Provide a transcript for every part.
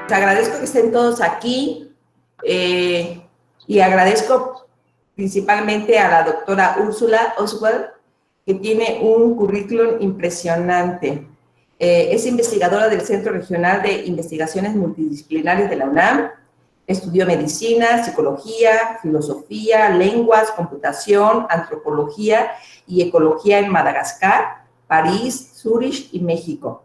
Les agradezco que estén todos aquí y agradezco principalmente a la doctora Úrsula Oswald, que tiene un currículum impresionante. Es investigadora del Centro Regional de Investigaciones Multidisciplinarias de la UNAM, estudió medicina, psicología, filosofía, lenguas, computación, antropología y ecología en Madagascar, París, Zúrich y México.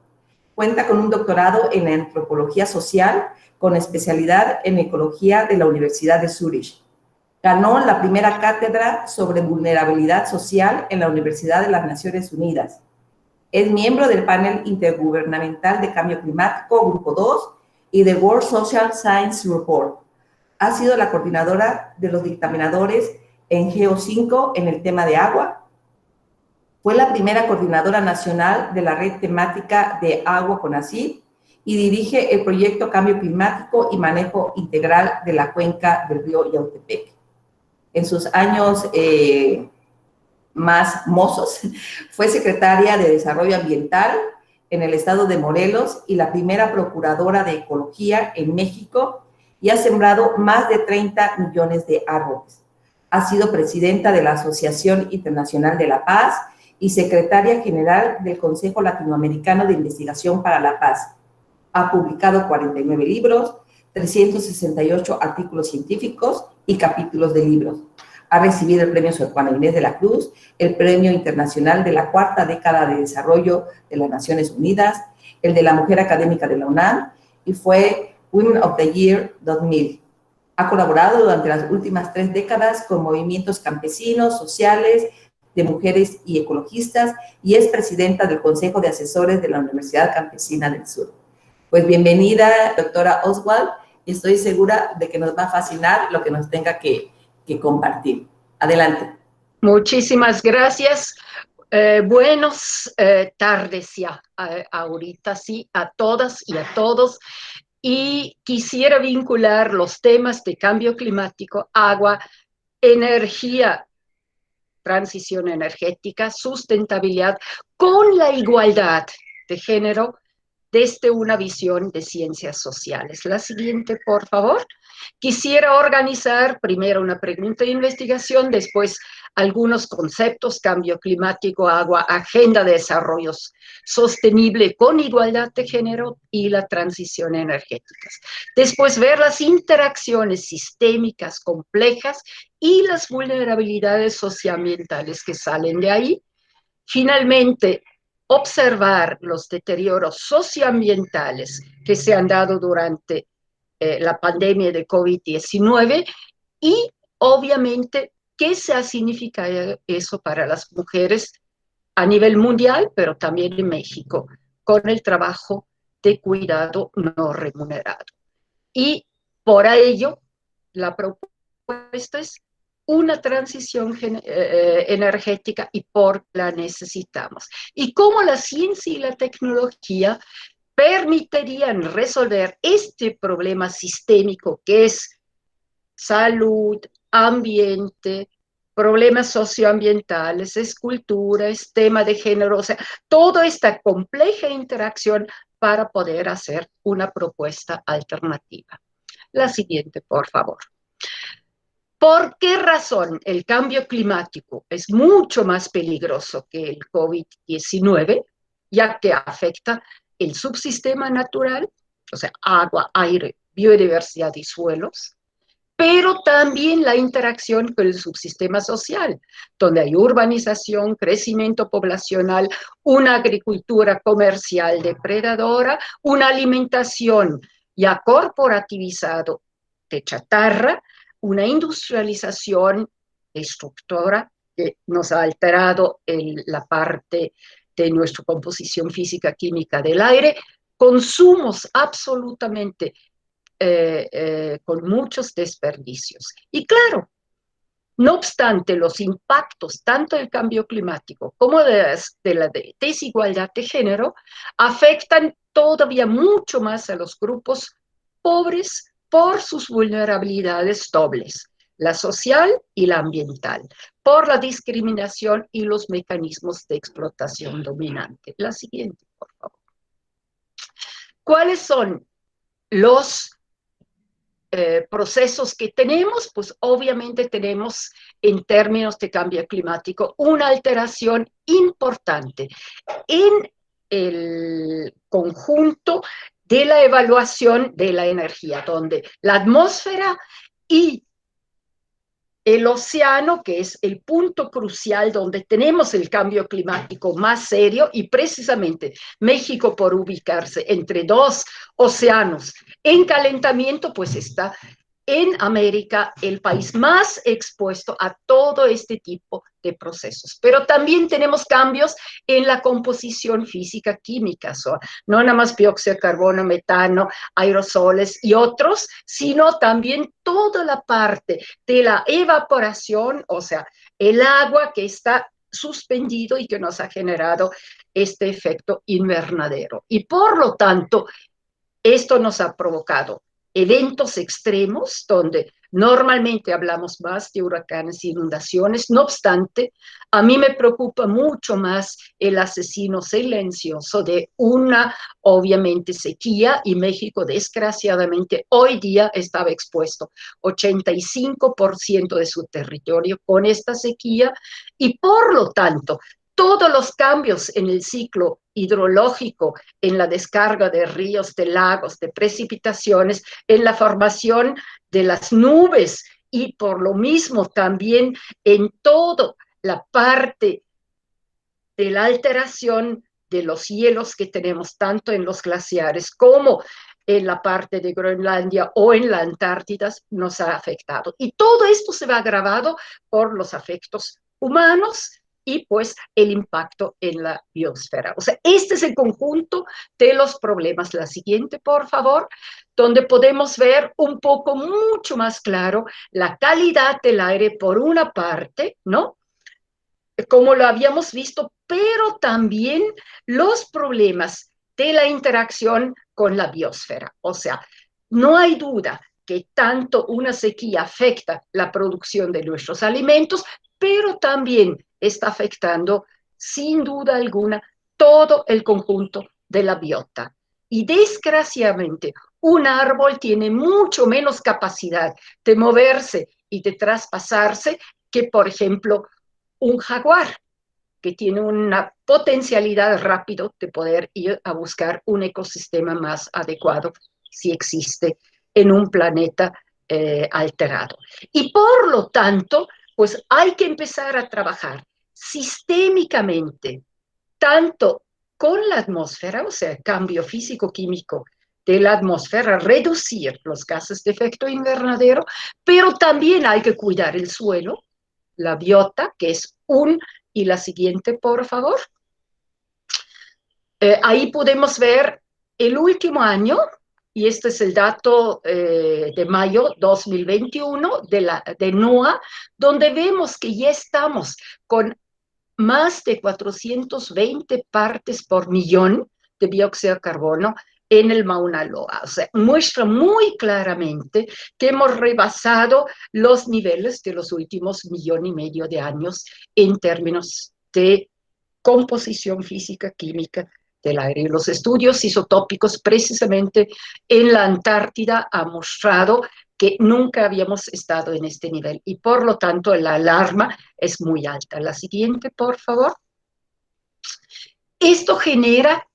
Cuenta con un doctorado en antropología social con especialidad en ecología de la Universidad de Zúrich. Ganó la primera cátedra sobre vulnerabilidad social en la Universidad de las Naciones Unidas. Es miembro del panel intergubernamental de cambio climático Grupo 2 y de World Social Science Report. Ha sido la coordinadora de los dictaminadores en GEO5 en el tema de agua. Fue la primera coordinadora nacional de la red temática de agua CONACYT y dirige el proyecto Cambio Climático y Manejo Integral de la Cuenca del río Yautepec. En sus años más mozos, fue secretaria de Desarrollo Ambiental en el estado de Morelos y la primera procuradora de Ecología en México y ha sembrado más de 30 millones de árboles. Ha sido presidenta de la Asociación Internacional de la Paz y secretaria general del Consejo Latinoamericano de Investigación para la Paz. Ha publicado 49 libros, 368 artículos científicos y capítulos de libros. Ha recibido el Premio Sor Juana Inés de la Cruz, el Premio Internacional de la Cuarta Década de Desarrollo de las Naciones Unidas, el de la Mujer Académica de la UNAM y fue Women of the Year 2000. Ha colaborado durante las últimas 3 décadas con movimientos campesinos, sociales, de mujeres y ecologistas y es presidenta del Consejo de Asesores de la Universidad Campesina del Sur. Pues bienvenida, doctora Oswald, y estoy segura de que nos va a fascinar lo que nos tenga que compartir. Adelante. Muchísimas gracias. Buenas tardes ya, ahorita sí, a todas y a todos. Y quisiera vincular los temas de cambio climático, agua, energía, transición energética, sustentabilidad, con la igualdad de género desde una visión de ciencias sociales. La siguiente, por favor. Quisiera organizar primero una pregunta de investigación, después algunos conceptos, cambio climático, agua, agenda de desarrollo sostenible con igualdad de género y la transición energética. Después ver las interacciones sistémicas complejas y las vulnerabilidades socioambientales que salen de ahí. Finalmente, observar los deterioros socioambientales que se han dado durante la pandemia de COVID-19 y, obviamente, qué se ha significado eso para las mujeres a nivel mundial, pero también en México, con el trabajo de cuidado no remunerado. Y por ello, la propuesta es una transición energética y por la necesitamos. Y cómo la ciencia y la tecnología permitirían resolver este problema sistémico que es salud, ambiente, problemas socioambientales, es cultura, es tema de género, o sea, toda esta compleja interacción para poder hacer una propuesta alternativa. La siguiente, por favor. ¿Por qué razón el cambio climático es mucho más peligroso que el COVID-19, ya que afecta el subsistema natural, o sea, agua, aire, biodiversidad y suelos, pero también la interacción con el subsistema social, donde hay urbanización, crecimiento poblacional, una agricultura comercial depredadora, una alimentación ya corporativizado de chatarra, una industrialización destructora que nos ha alterado la parte de nuestra composición física química del aire, consumos absolutamente con muchos desperdicios. Y claro, no obstante, los impactos tanto del cambio climático como de la desigualdad de género afectan todavía mucho más a los grupos pobres por sus vulnerabilidades dobles, la social y la ambiental, por la discriminación y los mecanismos de explotación dominante. La siguiente, por favor. ¿Cuáles son los procesos que tenemos, pues obviamente tenemos en términos de cambio climático una alteración importante en el conjunto de la evaluación de la energía, donde la atmósfera y el océano, que es el punto crucial donde tenemos el cambio climático más serio, y precisamente México, por ubicarse entre dos océanos en calentamiento, pues está en América el país más expuesto a todo este tipo de procesos. Pero también tenemos cambios en la composición física química, no nada más dióxido de carbono, metano, aerosoles y otros, sino también toda la parte de la evaporación, o sea, el agua que está suspendido y que nos ha generado este efecto invernadero. Y por lo tanto, esto nos ha provocado eventos extremos donde normalmente hablamos más de huracanes e inundaciones. No obstante, a mí me preocupa mucho más el asesino silencioso de una, obviamente, sequía, y México, desgraciadamente, hoy día estaba expuesto 85% de su territorio con esta sequía, y por lo tanto, todos los cambios en el ciclo hidrológico, en la descarga de ríos, de lagos, de precipitaciones, en la formación de las nubes y por lo mismo también en toda la parte de la alteración de los hielos que tenemos tanto en los glaciares como en la parte de Groenlandia o en la Antártida, nos ha afectado. Y todo esto se va agravado por los efectos humanos y pues el impacto en la biosfera. O sea, este es el conjunto de los problemas. La siguiente, por favor, donde podemos ver un poco mucho más claro la calidad del aire por una parte, ¿no? Como lo habíamos visto, pero también los problemas de la interacción con la biosfera. O sea, no hay duda que tanto una sequía afecta la producción de nuestros alimentos, pero también está afectando, sin duda alguna, todo el conjunto de la biota. Y desgraciadamente, un árbol tiene mucho menos capacidad de moverse y de traspasarse que, por ejemplo, un jaguar, que tiene una potencialidad rápido de poder ir a buscar un ecosistema más adecuado si existe en un planeta alterado. Y por lo tanto, pues hay que empezar a trabajar sistémicamente, tanto con la atmósfera, o sea, cambio físico-químico de la atmósfera, reducir los gases de efecto invernadero, pero también hay que cuidar el suelo, la biota, que es y la siguiente, por favor. Ahí podemos ver el último año, y este es el dato de mayo 2021 de NOAA, donde vemos que ya estamos con más de 420 partes por millón de dióxido de carbono en el Mauna Loa. O sea, muestra muy claramente que hemos rebasado los niveles de los últimos 1,5 millones de años en términos de composición física, química del aire. Y los estudios isotópicos precisamente en la Antártida han mostrado que nunca habíamos estado en este nivel y por lo tanto la alarma es muy alta. La siguiente, por favor. Esto genera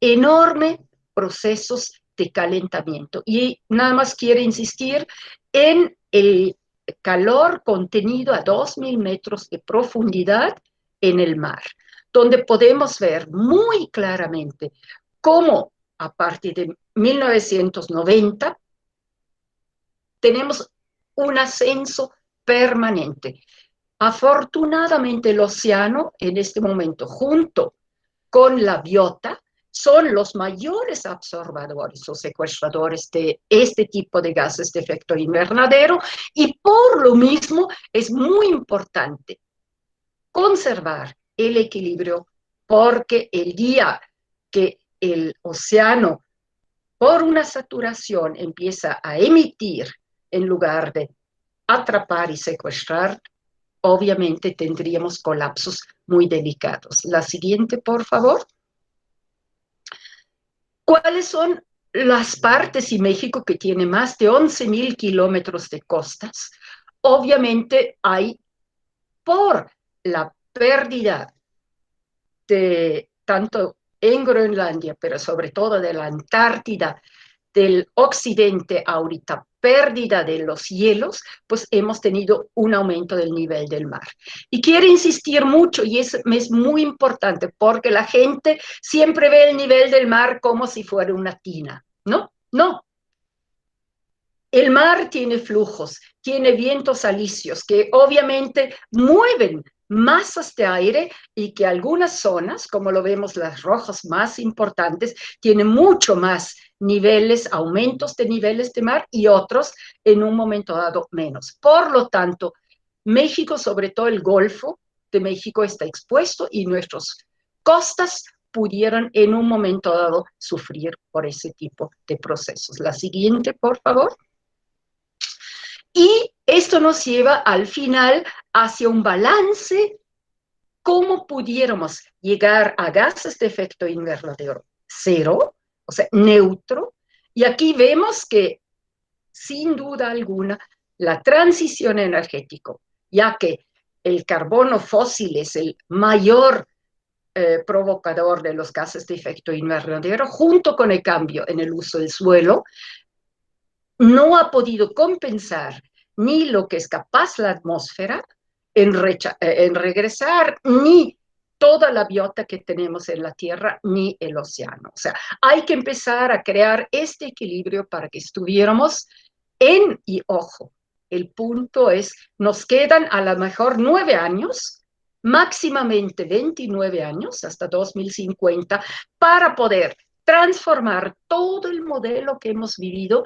enormes procesos de calentamiento y nada más quiero insistir en el calor contenido a 2,000 metros de profundidad en el mar, donde podemos ver muy claramente cómo a partir de 1990 tenemos un ascenso permanente. Afortunadamente el océano en este momento, junto con la biota, son los mayores absorbadores o secuestradores de este tipo de gases de efecto invernadero y por lo mismo es muy importante conservar el equilibrio porque el día que el océano por una saturación empieza a emitir en lugar de atrapar y secuestrar, obviamente tendríamos colapsos muy delicados. La siguiente, por favor. ¿Cuáles son las partes y México que tiene más de 11.000 kilómetros de costas, obviamente hay por la pérdida de tanto en Groenlandia, pero sobre todo de la Antártida, del occidente ahorita, pérdida de los hielos, pues hemos tenido un aumento del nivel del mar. Y quiero insistir mucho, y es muy importante, porque la gente siempre ve el nivel del mar como si fuera una tina. No, no. El mar tiene flujos, tiene vientos alisios que obviamente mueven masas de aire y que algunas zonas, como lo vemos las rojas más importantes, tienen mucho más niveles, aumentos de niveles de mar y otros en un momento dado menos. Por lo tanto, México, sobre todo el Golfo de México, está expuesto y nuestras costas pudieran en un momento dado sufrir por ese tipo de procesos. La siguiente, por favor. Y esto nos lleva al final hacia un balance, cómo pudiéramos llegar a gases de efecto invernadero cero, o sea, neutro. Y aquí vemos que, sin duda alguna, la transición energética, ya que el carbono fósil es el mayor provocador de los gases de efecto invernadero, junto con el cambio en el uso del suelo, no ha podido compensar ni lo que es capaz la atmósfera en regresar, ni toda la biota que tenemos en la Tierra, ni el océano. O sea, hay que empezar a crear este equilibrio para que estuviéramos y ojo, el punto es, nos quedan a lo mejor 9 años, máximamente 29 años, hasta 2050, para poder transformar todo el modelo que hemos vivido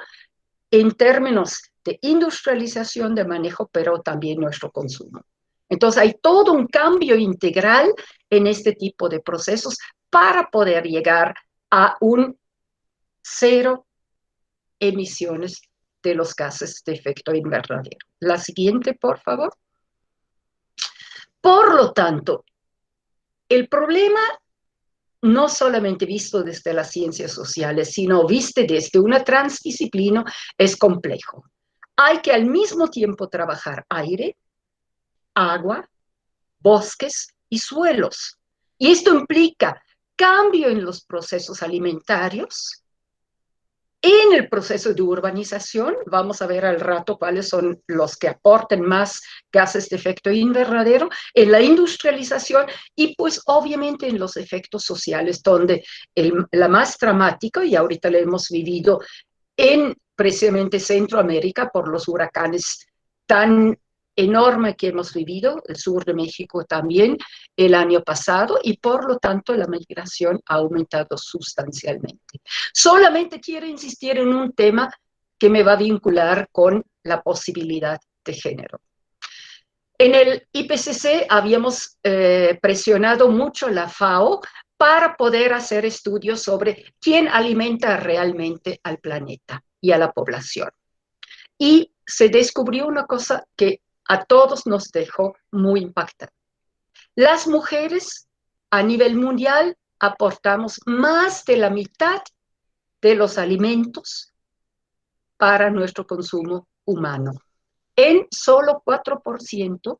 en términos de industrialización, de manejo, pero también nuestro consumo. Entonces hay todo un cambio integral en este tipo de procesos para poder llegar a un cero emisiones de los gases de efecto invernadero. La siguiente, por favor. Por lo tanto, el problema no solamente visto desde las ciencias sociales, sino visto desde una transdisciplina, es complejo. Hay que al mismo tiempo trabajar aire, agua, bosques y suelos. Y esto implica cambio en los procesos alimentarios, en el proceso de urbanización, vamos a ver al rato cuáles son los que aporten más gases de efecto invernadero, en la industrialización y pues obviamente en los efectos sociales, donde la más dramática, y ahorita lo hemos vivido en precisamente Centroamérica por los huracanes tan enorme que hemos vivido, el sur de México también el año pasado, y por lo tanto la migración ha aumentado sustancialmente. Solamente quiero insistir en un tema que me va a vincular con la posibilidad de género. En el IPCC habíamos presionado mucho la FAO para poder hacer estudios sobre quién alimenta realmente al planeta y a la población. Y se descubrió una cosa que a todos nos dejó muy impactante. Las mujeres a nivel mundial aportamos más de la mitad de los alimentos para nuestro consumo humano, en solo 4%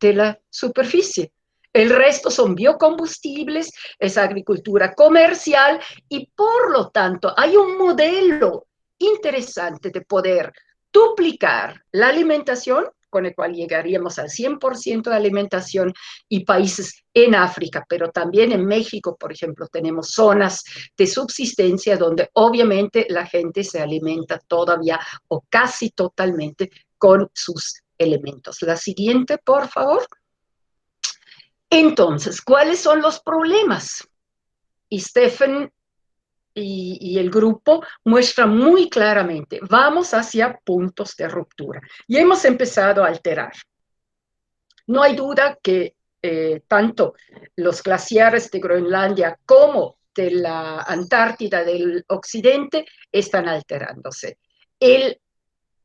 de la superficie. El resto son biocombustibles, es agricultura comercial y por lo tanto hay un modelo interesante de poder duplicar la alimentación, con el cual llegaríamos al 100% de alimentación y países en África, pero también en México, por ejemplo, tenemos zonas de subsistencia donde obviamente la gente se alimenta todavía o casi totalmente con sus elementos. La siguiente, por favor. Entonces, ¿cuáles son los problemas? Y Stephen y el grupo muestran muy claramente, vamos hacia puntos de ruptura y hemos empezado a alterar. No hay duda que tanto los glaciares de Groenlandia como de la Antártida del Occidente están alterándose. El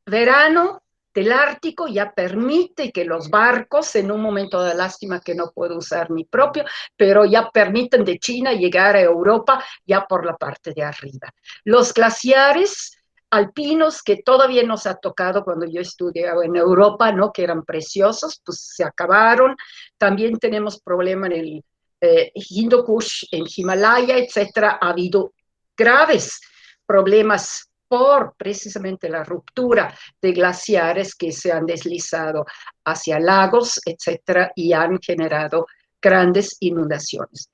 verano del Ártico ya permite que los barcos, en un momento de lástima que no puedo usar mi propio, pero ya permiten de China llegar a Europa ya por la parte de arriba. Los glaciares alpinos que todavía nos ha tocado cuando yo estudiaba en Europa, ¿no? Que eran preciosos, pues se acabaron. También tenemos problema en el Hindu Kush, en Himalaya, etcétera. Ha habido graves problemas por precisamente la ruptura de glaciares que se han deslizado hacia lagos, etcétera, y han generado grandes inundaciones.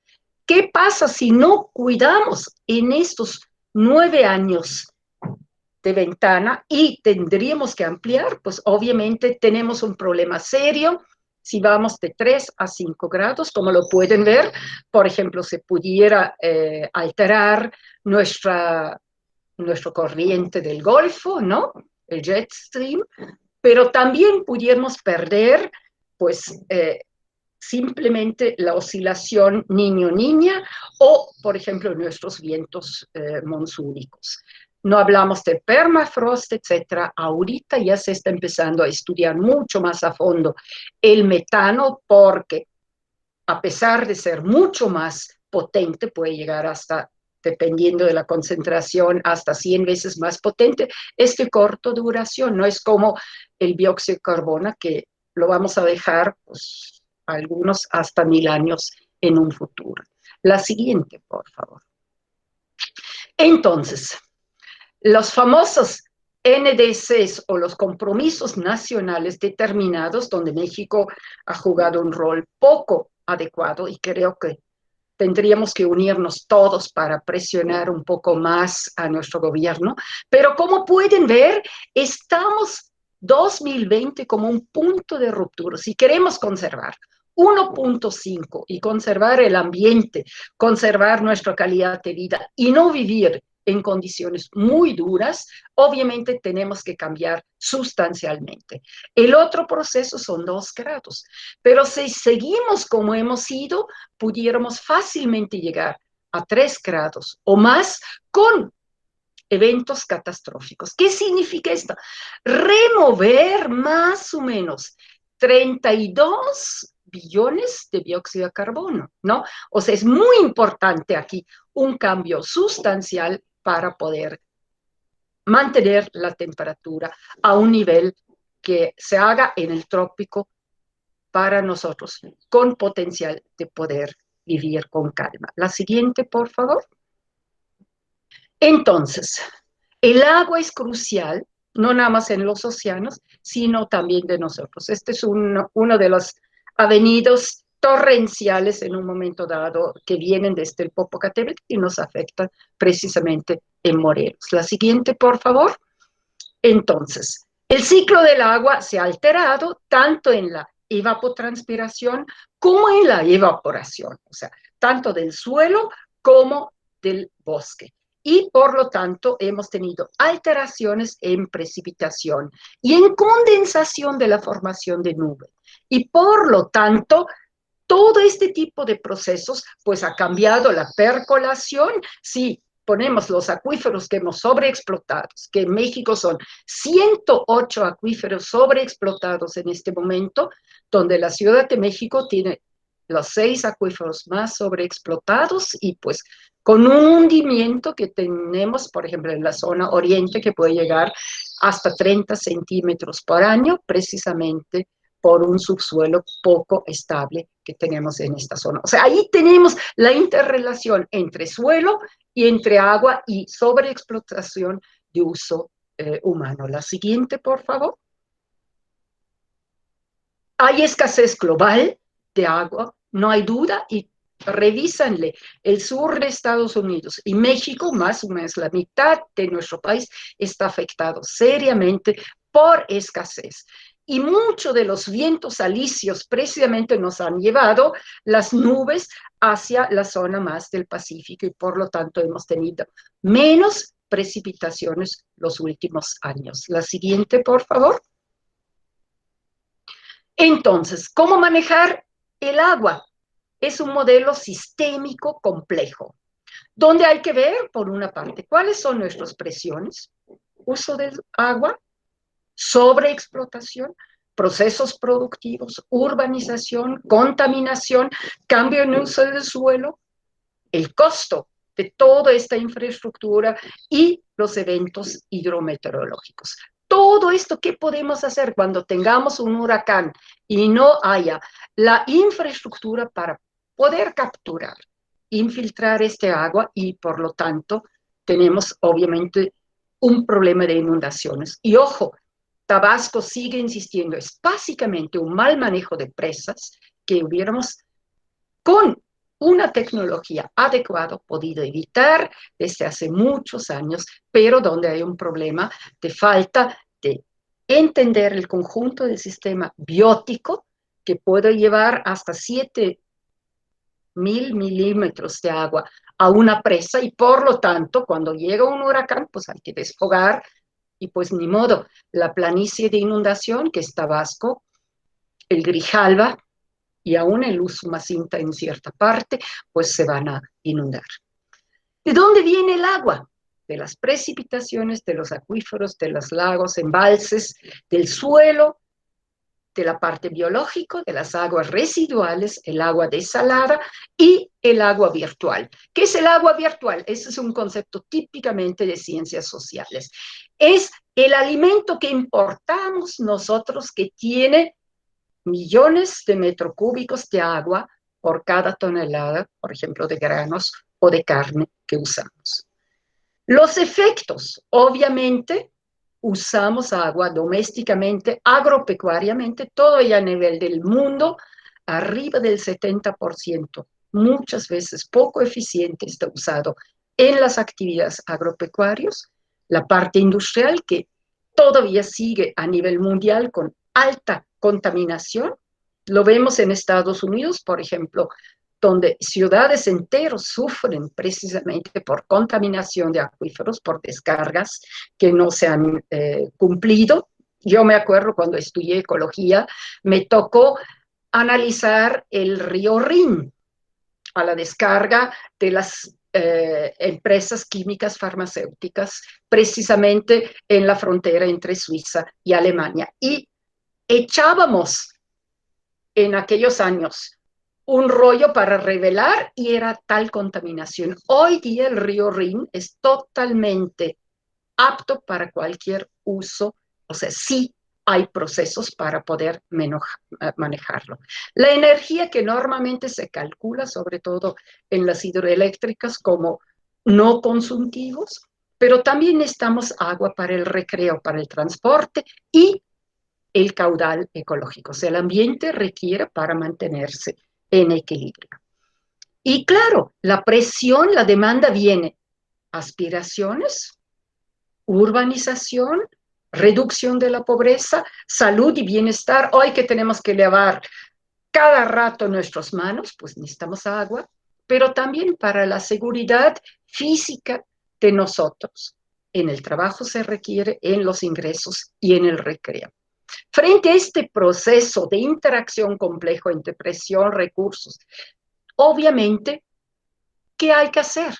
¿Qué pasa si no cuidamos en estos 9 años de ventana y tendríamos que ampliar? Pues obviamente tenemos un problema serio si vamos de 3 a 5 grados, como lo pueden ver. Por ejemplo, se pudiera alterar nuestro corriente del Golfo, ¿no? El jet stream, pero también pudiéramos perder, pues, simplemente la oscilación niño-niña o, por ejemplo, nuestros vientos monzúnicos. No hablamos de permafrost, etcétera. Ahorita ya se está empezando a estudiar mucho más a fondo el metano porque, a pesar de ser mucho más potente, puede llegar hasta, dependiendo de la concentración, hasta 100 veces más potente, es de corta duración. No es como el dióxido de carbono, que lo vamos a dejar, pues, algunos hasta 1000 años en un futuro. La siguiente, por favor. Entonces, los famosos NDCs o los compromisos nacionales determinados, donde México ha jugado un rol poco adecuado, y creo que tendríamos que unirnos todos para presionar un poco más a nuestro gobierno. Pero como pueden ver, estamos 2020 como un punto de ruptura. Si queremos conservar 1.5 y conservar el ambiente, conservar nuestra calidad de vida y no vivir en condiciones muy duras, obviamente tenemos que cambiar sustancialmente. El otro proceso son 2 grados, pero si seguimos como hemos ido, pudiéramos fácilmente llegar a 3 grados o más con eventos catastróficos. ¿Qué significa esto? Remover más o menos 32 billones de dióxido de carbono, ¿no? O sea, es muy importante aquí un cambio sustancial para poder mantener la temperatura a un nivel que se haga en el trópico para nosotros, con potencial de poder vivir con calma. La siguiente, por favor. Entonces, el agua es crucial, no nada más en los océanos, sino también de nosotros. Este es uno de los avenidos torrenciales en un momento dado que vienen desde el Popocatépetl y nos afectan precisamente en Morelos. La siguiente, por favor. Entonces, el ciclo del agua se ha alterado tanto en la evapotranspiración como en la evaporación, o sea, tanto del suelo como del bosque. Y por lo tanto hemos tenido alteraciones en precipitación y en condensación de la formación de nubes. Y por lo tanto, todo este tipo de procesos pues ha cambiado la percolación. Sí, ponemos los acuíferos que hemos sobreexplotados, que en México son 108 acuíferos sobreexplotados en este momento, donde la Ciudad de México tiene los 6 acuíferos más sobreexplotados y pues con un hundimiento que tenemos, por ejemplo, en la zona oriente, que puede llegar hasta 30 centímetros por año, precisamente por un subsuelo poco estable que tenemos en esta zona. O sea, ahí tenemos la interrelación entre suelo y entre agua y sobreexplotación de uso humano. La siguiente, por favor. Hay escasez global de agua, no hay duda, y revísanle el sur de Estados Unidos y México, más o menos la mitad de nuestro país, está afectado seriamente por escasez. Y muchos de los vientos alisios precisamente nos han llevado las nubes hacia la zona más del Pacífico y por lo tanto hemos tenido menos precipitaciones los últimos años. La siguiente, por favor. Entonces, ¿cómo manejar el agua? Es un modelo sistémico complejo, donde hay que ver, por una parte, cuáles son nuestras presiones, uso del agua, sobreexplotación, procesos productivos, urbanización, contaminación, cambio en el uso del suelo, el costo de toda esta infraestructura y los eventos hidrometeorológicos. Todo esto, ¿qué podemos hacer cuando tengamos un huracán y no haya la infraestructura para poder capturar, infiltrar este agua y por lo tanto tenemos obviamente un problema de inundaciones? Y ojo, Tabasco sigue insistiendo, es básicamente un mal manejo de presas que hubiéramos con una tecnología adecuada podido evitar desde hace muchos años, pero donde hay un problema de falta de entender el conjunto del sistema biótico que puede llevar hasta 7.000 milímetros de agua a una presa y por lo tanto cuando llega un huracán pues hay que desfogar y pues ni modo, la planicie de inundación que es Tabasco, el Grijalva, y aún el Usumacinta en cierta parte, pues se van a inundar. ¿De dónde viene el agua? De las precipitaciones, de los acuíferos, de los lagos, embalses, del suelo, de la parte biológica, de las aguas residuales, el agua desalada y el agua virtual. ¿Qué es el agua virtual? Ese es un concepto típicamente de ciencias sociales. Es el alimento que importamos nosotros que tiene millones de metros cúbicos de agua por cada tonelada, por ejemplo, de granos o de carne que usamos. Los efectos, obviamente, usamos agua domésticamente, agropecuariamente, todo ya a nivel del mundo, arriba del 70%, muchas veces poco eficiente está usado en las actividades agropecuarias, la parte industrial que todavía sigue a nivel mundial con alta contaminación. Lo vemos en Estados Unidos, por ejemplo, donde ciudades enteras sufren precisamente por contaminación de acuíferos, por descargas que no se han cumplido. Yo me acuerdo cuando estudié ecología, me tocó analizar el río Rin a la descarga de las empresas químicas farmacéuticas, precisamente en la frontera entre Suiza y Alemania. Y echábamos en aquellos años un rollo para revelar y era tal contaminación. Hoy día el río Rin es totalmente apto para cualquier uso, o sea, sí hay procesos para poder manejarlo. La energía que normalmente se calcula, sobre todo en las hidroeléctricas, como no consumtivos, pero también necesitamos agua para el recreo, para el transporte y el caudal ecológico. O sea, el ambiente requiere para mantenerse en equilibrio. Y claro, la presión, la demanda viene, aspiraciones, urbanización, reducción de la pobreza, salud y bienestar. Hoy que tenemos que lavar cada rato nuestras manos, pues necesitamos agua, pero también para la seguridad física de nosotros. En el trabajo se requiere, en los ingresos y en el recreo. Frente a este proceso de interacción complejo entre presión, recursos, obviamente, ¿qué hay que hacer?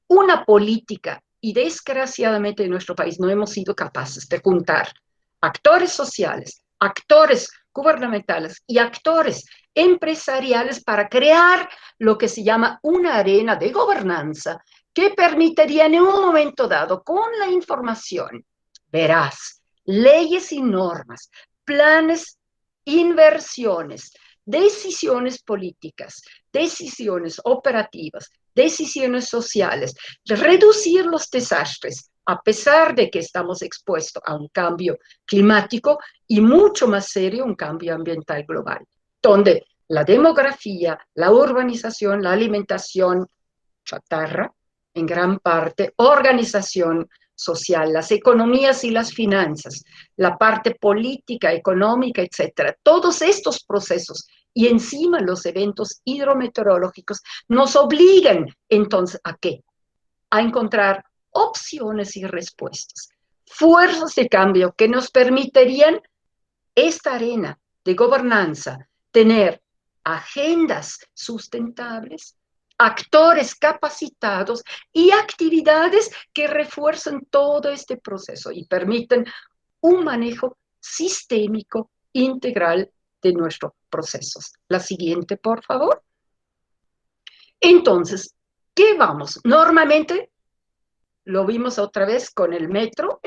Una política, y desgraciadamente en nuestro país no hemos sido capaces de juntar actores sociales, actores gubernamentales y actores empresariales para crear lo que se llama una arena de gobernanza que permitiría en un momento dado, con la información veraz, leyes y normas, planes, inversiones, decisiones políticas, decisiones operativas, decisiones sociales, reducir los desastres, a pesar de que estamos expuestos a un cambio climático y mucho más serio, un cambio ambiental global, donde la demografía, la urbanización, la alimentación, chatarra, en gran parte, organización social, las economías y las finanzas, la parte política, económica, etcétera. Todos estos procesos y encima los eventos hidrometeorológicos nos obligan entonces ¿a qué? A encontrar opciones y respuestas, fuerzas de cambio que nos permitirían esta arena de gobernanza, tener agendas sustentables, actores capacitados y actividades que refuerzan todo este proceso y permiten un manejo sistémico integral de nuestros procesos. La siguiente, por favor. Entonces, ¿qué vamos? Normalmente, lo vimos otra vez con el metro,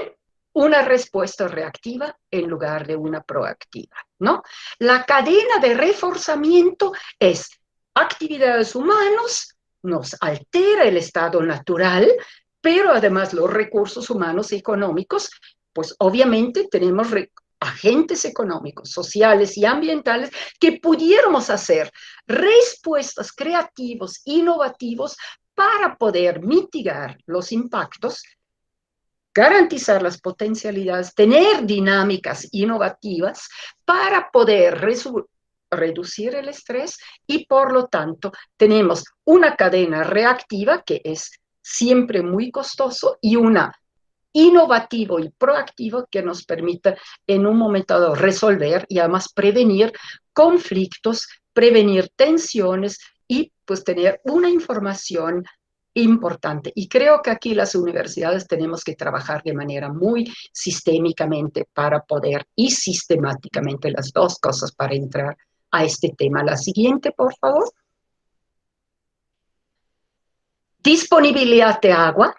una respuesta reactiva en lugar de una proactiva, ¿no? La cadena de reforzamiento es actividades humanas, nos altera el estado natural, pero además los recursos humanos y económicos, pues obviamente tenemos agentes económicos, sociales y ambientales que pudiéramos hacer respuestas creativos, innovativos, para poder mitigar los impactos, garantizar las potencialidades, tener dinámicas innovativas para poder reducir el estrés y por lo tanto tenemos una cadena reactiva que es siempre muy costoso y una innovativo y proactivo que nos permita en un momento dado resolver y además prevenir conflictos, prevenir tensiones y pues tener una información importante. Y creo que aquí las universidades tenemos que trabajar de manera muy sistémicamente para poder y sistemáticamente las dos cosas para entrar a este tema. La siguiente, por favor. Disponibilidad de agua.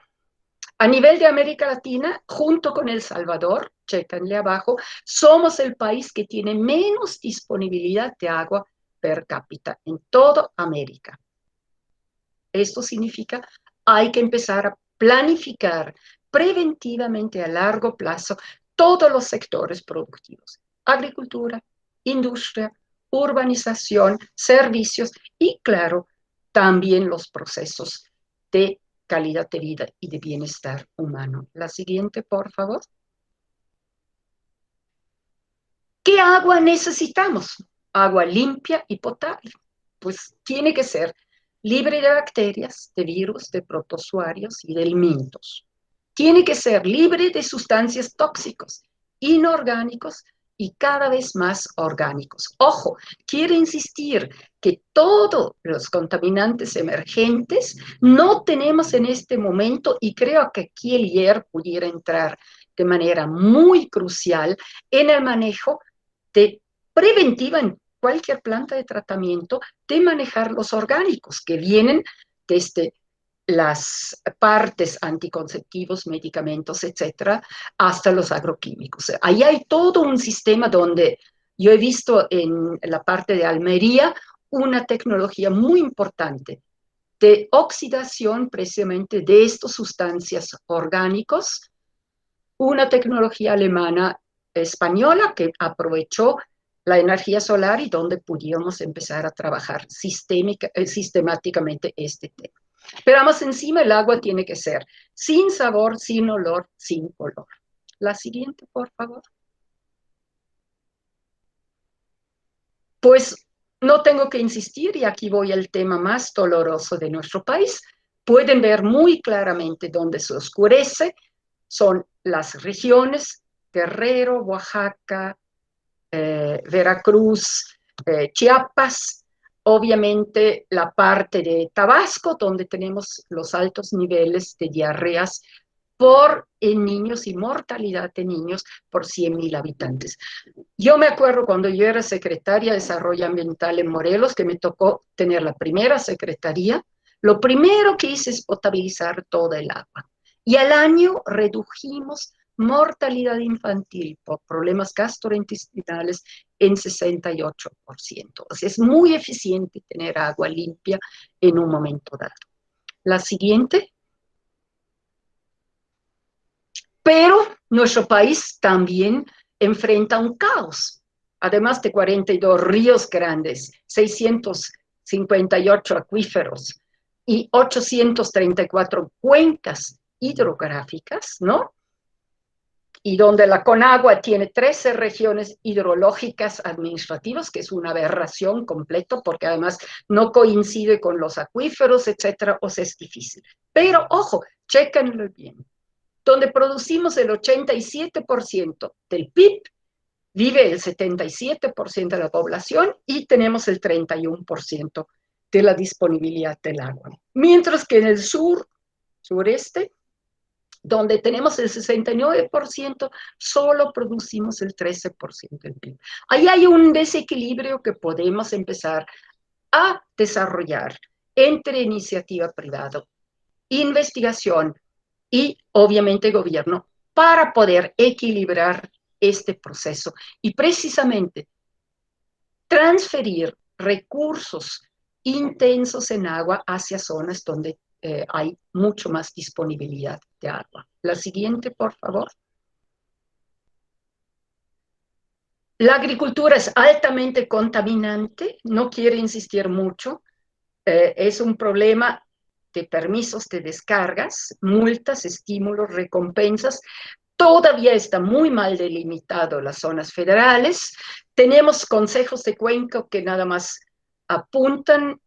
A nivel de América Latina, junto con El Salvador, chéquenle abajo, somos el país que tiene menos disponibilidad de agua per cápita en toda América. Esto significa hay que empezar a planificar preventivamente a largo plazo todos los sectores productivos: agricultura, industria, urbanización, servicios y, claro, también los procesos de calidad de vida y de bienestar humano. La siguiente, por favor. ¿Qué agua necesitamos? Agua limpia y potable. Pues tiene que ser libre de bacterias, de virus, de protozoarios y de elementos. Tiene que ser libre de sustancias tóxicos, inorgánicos y cada vez más orgánicos. Ojo, quiero insistir que todos los contaminantes emergentes no tenemos en este momento, y creo que aquí el IER pudiera entrar de manera muy crucial en el manejo de preventiva en cualquier planta de tratamiento, de manejar los orgánicos que vienen desde las partes anticonceptivos, medicamentos, etcétera, hasta los agroquímicos. Ahí hay todo un sistema donde yo he visto en la parte de Almería una tecnología muy importante de oxidación precisamente de estas sustancias orgánicos, una tecnología alemana española que aprovechó la energía solar y donde pudiéramos empezar a trabajar sistemáticamente este tema. Pero vamos, encima el agua tiene que ser sin sabor, sin olor, sin color. La siguiente, por favor. Pues no tengo que insistir, y aquí voy al tema más doloroso de nuestro país. Pueden ver muy claramente dónde se oscurece. Son las regiones Guerrero, Oaxaca, Veracruz, Chiapas, obviamente la parte de Tabasco, donde tenemos los altos niveles de diarreas en niños y mortalidad de niños por 100,000 habitantes. Yo me acuerdo cuando yo era secretaria de Desarrollo Ambiental en Morelos, que me tocó tener la primera secretaría, lo primero que hice es potabilizar toda el agua. Y al año redujimos mortalidad infantil por problemas gastrointestinales en 68%. O sea, es muy eficiente tener agua limpia en un momento dado. La siguiente. Pero nuestro país también enfrenta un caos. Además de 42 ríos grandes, 658 acuíferos y 834 cuencas hidrográficas, ¿no? Y donde la Conagua tiene 13 regiones hidrológicas administrativas, que es una aberración completa, porque además no coincide con los acuíferos, etcétera, o sea, es difícil. Pero, ojo, chéquenlo bien. Donde producimos el 87% del PIB, vive el 77% de la población y tenemos el 31% de la disponibilidad del agua. Mientras que en el sur, sureste, donde tenemos el 69%, solo producimos el 13% del PIB. Ahí hay un desequilibrio que podemos empezar a desarrollar entre iniciativa privada, investigación y obviamente gobierno para poder equilibrar este proceso y precisamente transferir recursos intensos en agua hacia zonas donde hay mucho más disponibilidad de agua. La siguiente, por favor. La agricultura es altamente contaminante, no quiero insistir mucho, es un problema de permisos de descargas, multas, estímulos, recompensas. Todavía está muy mal delimitado las zonas federales. Tenemos consejos de cuenca que nada más apuntan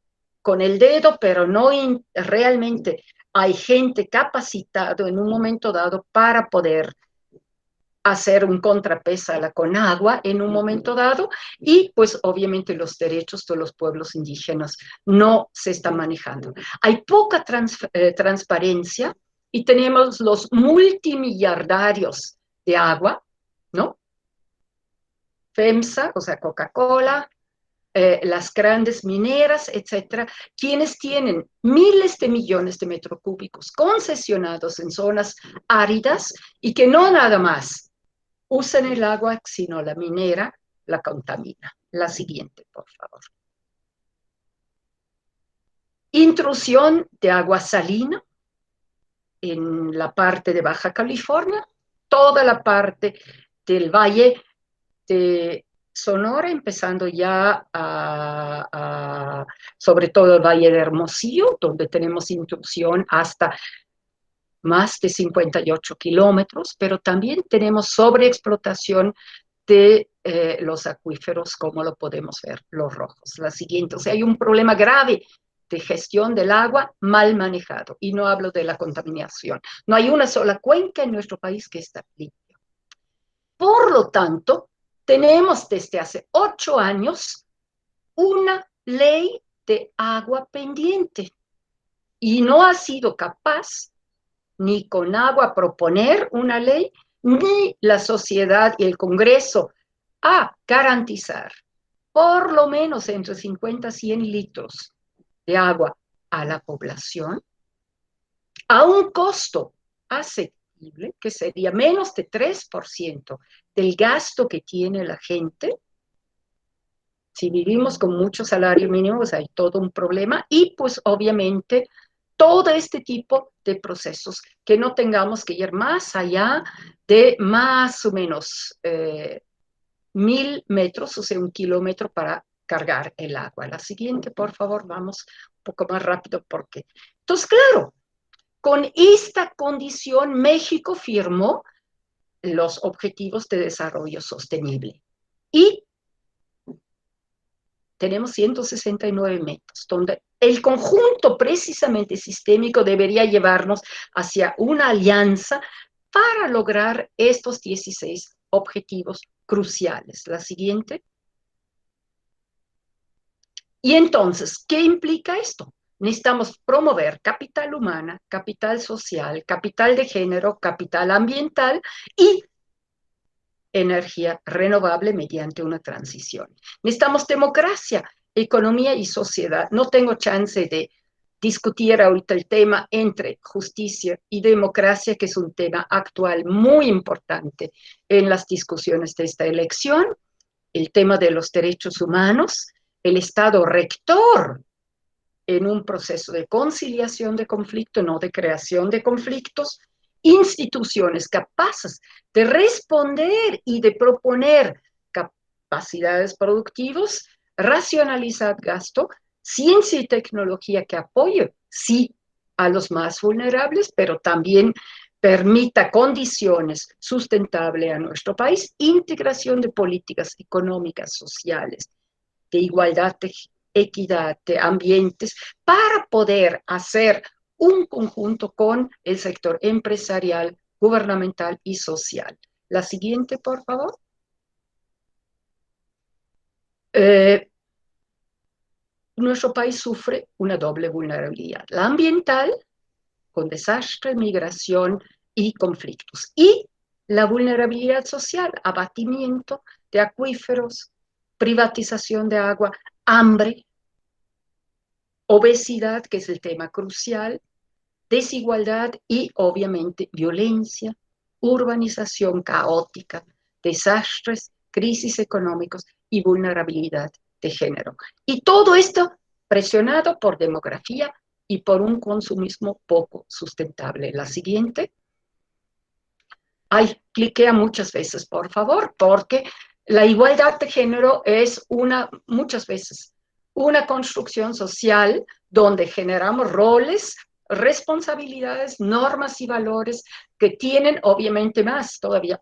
con el dedo, pero no realmente hay gente capacitado en un momento dado para poder hacer un contrapeso a la Conagua en un momento dado, y pues obviamente los derechos de los pueblos indígenas no se están manejando. Hay poca transparencia y tenemos los multimillardarios de agua, ¿no? FEMSA, o sea, Coca-Cola, las grandes mineras, etcétera, quienes tienen miles de millones de metros cúbicos concesionados en zonas áridas y que no nada más usan el agua, sino la minera la contamina. La siguiente, por favor. Intrusión de agua salina en la parte de Baja California, toda la parte del valle de Sonora, empezando ya sobre todo el Valle de Hermosillo, donde tenemos intrusión hasta más de 58 kilómetros, pero también tenemos sobreexplotación de los acuíferos, como lo podemos ver, los rojos. La siguiente, o sea, hay un problema grave de gestión del agua mal manejado, y no hablo de la contaminación. No hay una sola cuenca en nuestro país que está limpia. Por lo tanto, tenemos desde hace 8 años una ley de agua pendiente y no ha sido capaz ni Conagua proponer una ley, ni la sociedad y el Congreso a garantizar por lo menos entre 50 y 100 litros de agua a la población a un costo asequible, que sería menos de 3% del gasto que tiene la gente. Si vivimos con mucho salario mínimo, pues hay todo un problema, y pues obviamente todo este tipo de procesos, que no tengamos que ir más allá de más o menos 1000 metros, o sea, 1 kilómetro para cargar el agua. La siguiente, por favor, vamos un poco más rápido porque... Entonces, claro, con esta condición México firmó los Objetivos de Desarrollo Sostenible y tenemos 169 metros, donde el conjunto precisamente sistémico debería llevarnos hacia una alianza para lograr estos 16 objetivos cruciales. La siguiente. Y entonces, ¿qué implica esto? Necesitamos promover capital humana, capital social, capital de género, capital ambiental y energía renovable mediante una transición. Necesitamos democracia, economía y sociedad. No tengo chance de discutir ahorita el tema entre justicia y democracia, que es un tema actual muy importante en las discusiones de esta elección, el tema de los derechos humanos, el Estado rector en un proceso de conciliación de conflicto, no de creación de conflictos, instituciones capaces de responder y de proponer capacidades productivas, racionalizar gasto, ciencia y tecnología que apoye, sí, a los más vulnerables, pero también permita condiciones sustentables a nuestro país, integración de políticas económicas, sociales, de igualdad, de equidad, de ambientes, para poder hacer un conjunto con el sector empresarial, gubernamental y social. La siguiente, por favor. Nuestro país sufre una doble vulnerabilidad. La ambiental, con desastre, migración y conflictos. Y la vulnerabilidad social, abatimiento de acuíferos, privatización de agua, hambre, obesidad, que es el tema crucial, desigualdad y obviamente violencia, urbanización caótica, desastres, crisis económicos y vulnerabilidad de género. Y todo esto presionado por demografía y por un consumismo poco sustentable. La siguiente. Ay, cliquea muchas veces, por favor, porque la igualdad de género es muchas veces, una construcción social donde generamos roles, responsabilidades, normas y valores que tienen obviamente más todavía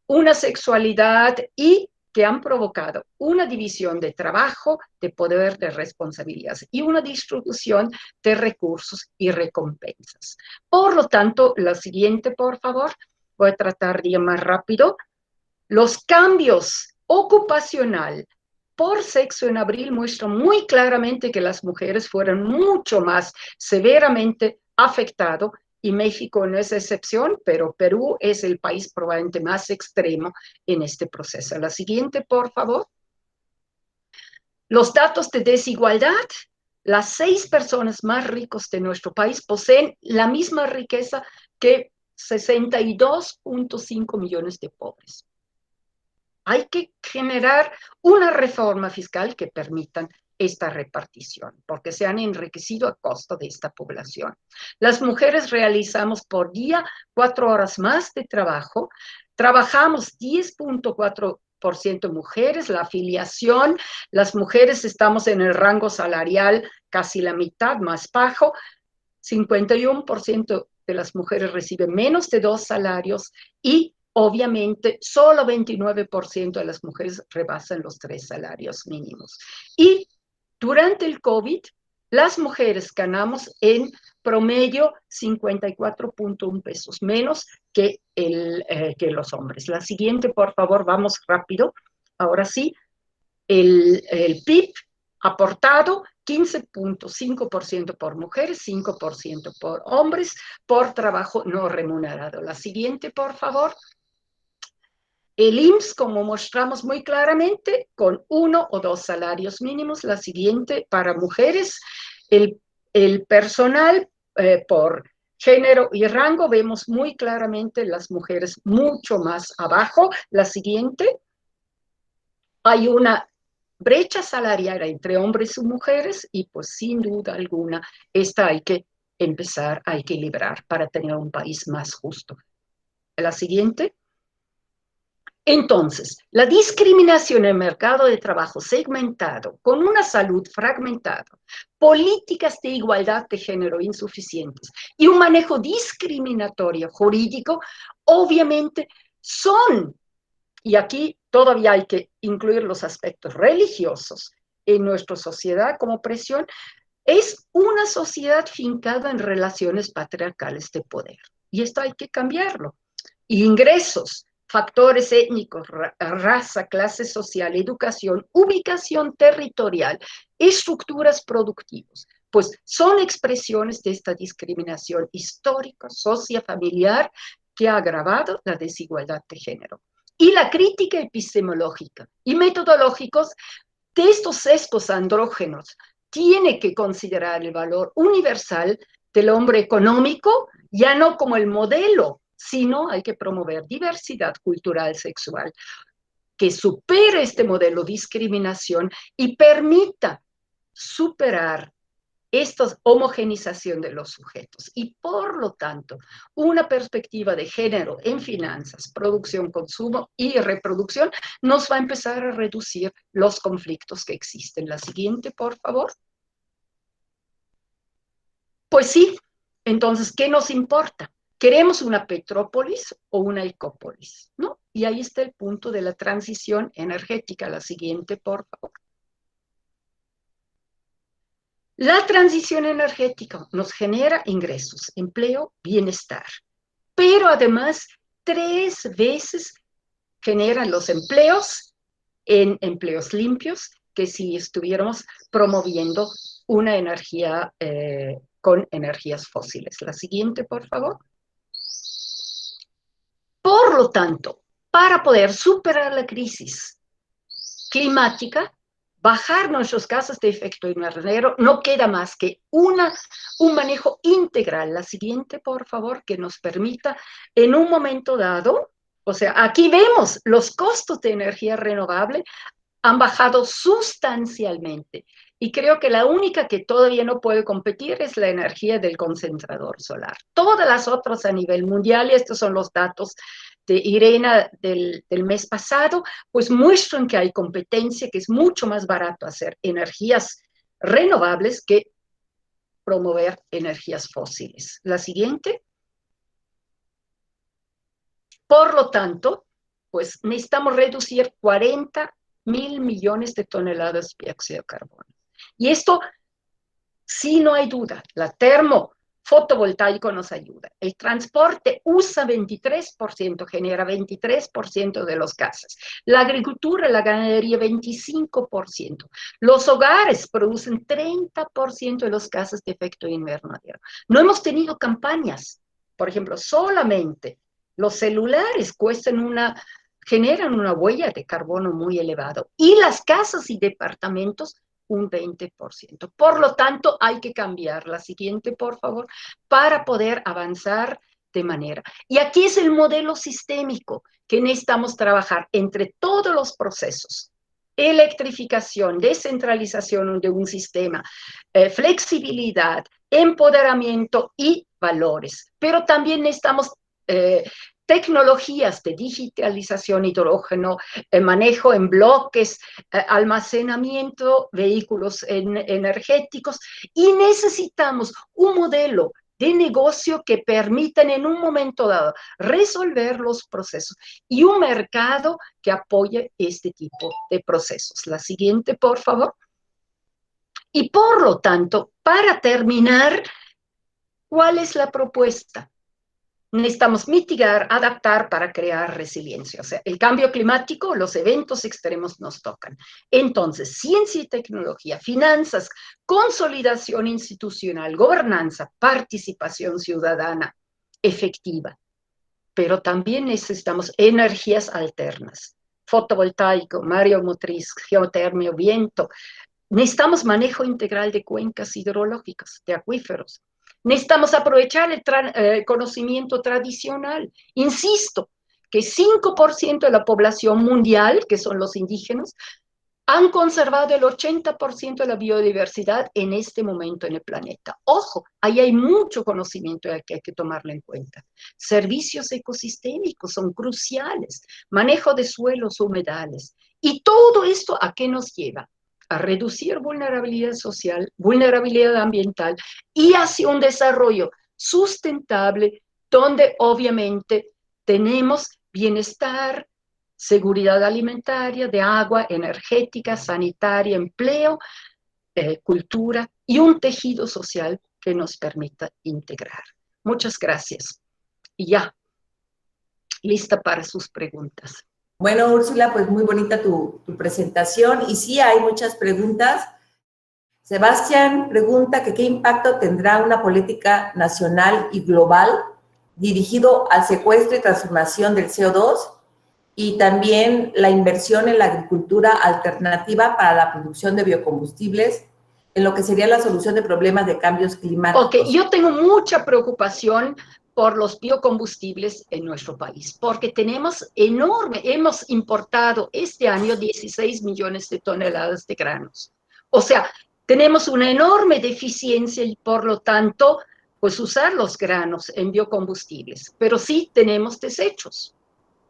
una sexualidad y que han provocado una división de trabajo, de poder, de responsabilidades y una distribución de recursos y recompensas. Por lo tanto, la siguiente, por favor, voy a tratar de ir más rápido. Los cambios ocupacional por sexo en abril muestran muy claramente que las mujeres fueron mucho más severamente afectadas y México no es excepción, pero Perú es el país probablemente más extremo en este proceso. La siguiente, por favor. Los datos de desigualdad. Las 6 personas más ricas de nuestro país poseen la misma riqueza que 62.5 millones de pobres. Hay que generar una reforma fiscal que permitan esta repartición, porque se han enriquecido a costa de esta población. Las mujeres realizamos por día 4 horas más de trabajo, trabajamos 10.4% mujeres, la afiliación, las mujeres estamos en el rango salarial casi la mitad más bajo, 51% de las mujeres reciben menos de 2 salarios y obviamente solo 29% de las mujeres rebasan los 3 salarios mínimos. Y durante el COVID, las mujeres ganamos en promedio 54.1 pesos menos que los hombres. La siguiente, por favor, vamos rápido. Ahora sí, el PIB aportado 15.5% por mujeres, 5% por hombres, por trabajo no remunerado. La siguiente, por favor. El IMSS, como mostramos muy claramente, con 1 o 2 salarios mínimos. La siguiente, para mujeres, el personal por género y rango, vemos muy claramente las mujeres mucho más abajo. La siguiente, hay una brecha salarial entre hombres y mujeres y pues sin duda alguna esta hay que empezar a equilibrar para tener un país más justo. La siguiente. Entonces, la discriminación en el mercado de trabajo segmentado, con una salud fragmentada, políticas de igualdad de género insuficientes y un manejo discriminatorio jurídico, obviamente son, y aquí todavía hay que incluir los aspectos religiosos en nuestra sociedad como presión, es una sociedad fincada en relaciones patriarcales de poder. Y esto hay que cambiarlo. Ingresos, factores étnicos, raza, clase social, educación, ubicación territorial, estructuras productivas, pues son expresiones de esta discriminación histórica, sociofamiliar, que ha agravado la desigualdad de género. Y la crítica epistemológica y metodológicos de estos sesgos andrógenos tiene que considerar el valor universal del hombre económico, ya no como el modelo, sino hay que promover diversidad cultural sexual que supere este modelo de discriminación y permita superar esta homogenización de los sujetos y, por lo tanto, una perspectiva de género en finanzas, producción, consumo y reproducción nos va a empezar a reducir los conflictos que existen. La siguiente, por favor. Pues sí, entonces, ¿qué nos importa? ¿Queremos una Petrópolis o una Ecópolis? ¿No? Y ahí está el punto de la transición energética. La siguiente, por favor. La transición energética nos genera ingresos, empleo, bienestar, pero además 3 veces generan los empleos en empleos limpios que si estuviéramos promoviendo una energía con energías fósiles. La siguiente, por favor. Por lo tanto, para poder superar la crisis climática, bajar nuestros gases de efecto invernadero, no queda más que un manejo integral. La siguiente, por favor, que nos permita en un momento dado, o sea, aquí vemos los costos de energía renovable han bajado sustancialmente. Y creo que la única que todavía no puede competir es la energía del concentrador solar. Todas las otras a nivel mundial, y estos son los datos de IRENA del mes pasado, pues muestran que hay competencia, que es mucho más barato hacer energías renovables que promover energías fósiles. La siguiente. Por lo tanto, pues necesitamos reducir 40.000 millones de toneladas de dióxido de carbono. Y esto, sí, no hay duda, la fotovoltaico nos ayuda. El transporte usa 23%, genera 23% de los gases. La agricultura, la ganadería, 25%. Los hogares producen 30% de los gases de efecto invernadero. No hemos tenido campañas. Por ejemplo, solamente los celulares generan una huella de carbono muy elevado. Y las casas y departamentos, un 20%. Por lo tanto, hay que cambiar. La siguiente, por favor, para poder avanzar de manera. Y aquí es el modelo sistémico que necesitamos trabajar entre todos los procesos. Electrificación, descentralización de un sistema, flexibilidad, empoderamiento y valores. Pero también necesitamos tecnologías de digitalización, hidrógeno, manejo en bloques, almacenamiento, vehículos energéticos, y necesitamos un modelo de negocio que permitan en un momento dado resolver los procesos y un mercado que apoye este tipo de procesos. La siguiente, por favor. Y por lo tanto, para terminar, ¿cuál es la propuesta? Necesitamos mitigar, adaptar para crear resiliencia. O sea, el cambio climático, los eventos extremos nos tocan. Entonces, ciencia y tecnología, finanzas, consolidación institucional, gobernanza, participación ciudadana efectiva. Pero también necesitamos energías alternas, fotovoltaico, mareomotriz, geotermia, viento. Necesitamos manejo integral de cuencas hidrológicas, de acuíferos. Necesitamos aprovechar el conocimiento tradicional. Insisto, que 5% de la población mundial, que son los indígenas, han conservado el 80% de la biodiversidad en este momento en el planeta. Ojo, ahí hay mucho conocimiento que hay que tomarlo en cuenta. Servicios ecosistémicos son cruciales, manejo de suelos, humedales. ¿Y todo esto a qué nos lleva? A reducir vulnerabilidad social, vulnerabilidad ambiental y hacia un desarrollo sustentable donde obviamente tenemos bienestar, seguridad alimentaria, de agua, energética, sanitaria, empleo, cultura y un tejido social que nos permita integrar. Muchas gracias. Y ya, lista para sus preguntas. Bueno, Úrsula, pues muy bonita tu presentación y sí hay muchas preguntas. Sebastián pregunta que qué impacto tendrá una política nacional y global dirigido al secuestro y transformación del CO2 y también la inversión en la agricultura alternativa para la producción de biocombustibles en lo que sería la solución de problemas de cambios climáticos. Ok, yo tengo mucha preocupación por los biocombustibles en nuestro país, porque hemos importado este año 16 millones de toneladas de granos. O sea, tenemos una enorme deficiencia y por lo tanto, pues usar los granos en biocombustibles, pero sí tenemos desechos.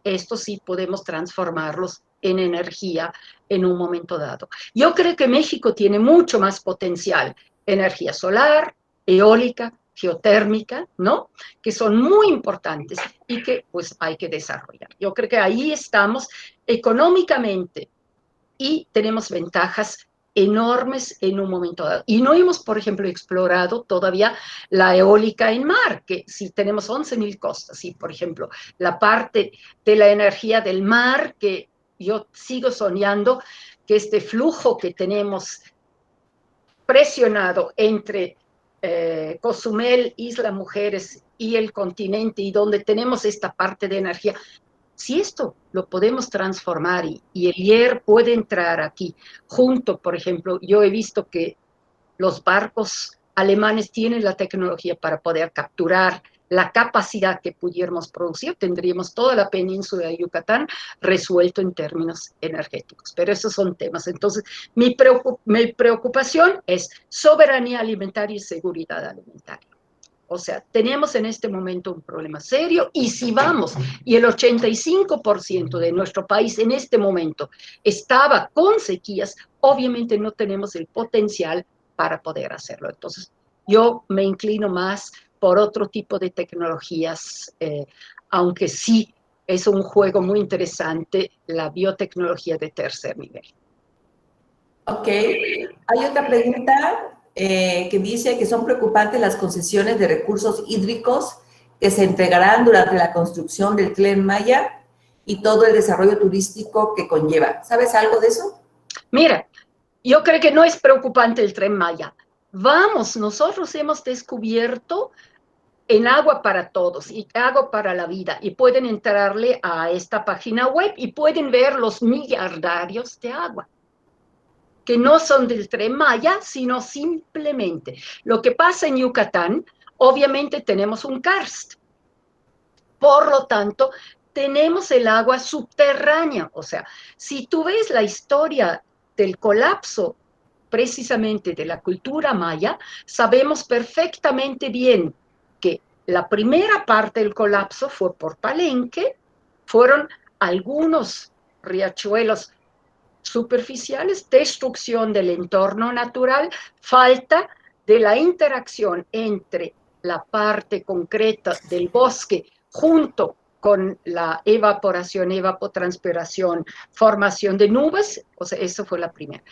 Estos sí podemos transformarlos en energía en un momento dado. Yo creo que México tiene mucho más potencial, energía solar, eólica, geotérmica, ¿no? Que son muy importantes y que pues hay que desarrollar. Yo creo que ahí estamos económicamente y tenemos ventajas enormes en un momento dado. Y no hemos, por ejemplo, explorado todavía la eólica en mar, que si tenemos 11.000 costas, y por ejemplo, la parte de la energía del mar, que yo sigo soñando que este flujo que tenemos presionado entre Cozumel, Isla Mujeres y el continente y donde tenemos esta parte de energía, si esto lo podemos transformar y el IER puede entrar aquí, junto, por ejemplo, yo he visto que los barcos alemanes tienen la tecnología para poder capturar la capacidad que pudiéramos producir, tendríamos toda la península de Yucatán resuelto en términos energéticos. Pero esos son temas. Entonces, mi preocupación es soberanía alimentaria y seguridad alimentaria. O sea, tenemos en este momento un problema serio y si vamos, y el 85% de nuestro país en este momento estaba con sequías, obviamente no tenemos el potencial para poder hacerlo. Entonces, yo me inclino más por otro tipo de tecnologías, aunque sí es un juego muy interesante la biotecnología de tercer nivel. Ok, hay otra pregunta que dice que son preocupantes las concesiones de recursos hídricos que se entregarán durante la construcción del Tren Maya y todo el desarrollo turístico que conlleva. ¿Sabes algo de eso? Mira, yo creo que no es preocupante el Tren Maya. Vamos, nosotros hemos descubierto en Agua para Todos y Agua para la Vida y pueden entrarle a esta página web y pueden ver los miliardarios de agua que no son del Tren Maya, sino simplemente lo que pasa en Yucatán. Obviamente tenemos un karst, por lo tanto tenemos el agua subterránea. O sea, si tú ves la historia del colapso precisamente de la cultura maya, sabemos perfectamente bien que la primera parte del colapso fue por Palenque, fueron algunos riachuelos superficiales, destrucción del entorno natural, falta de la interacción entre la parte concreta del bosque junto con la evaporación, evapotranspiración, formación de nubes, o sea, eso fue la primera.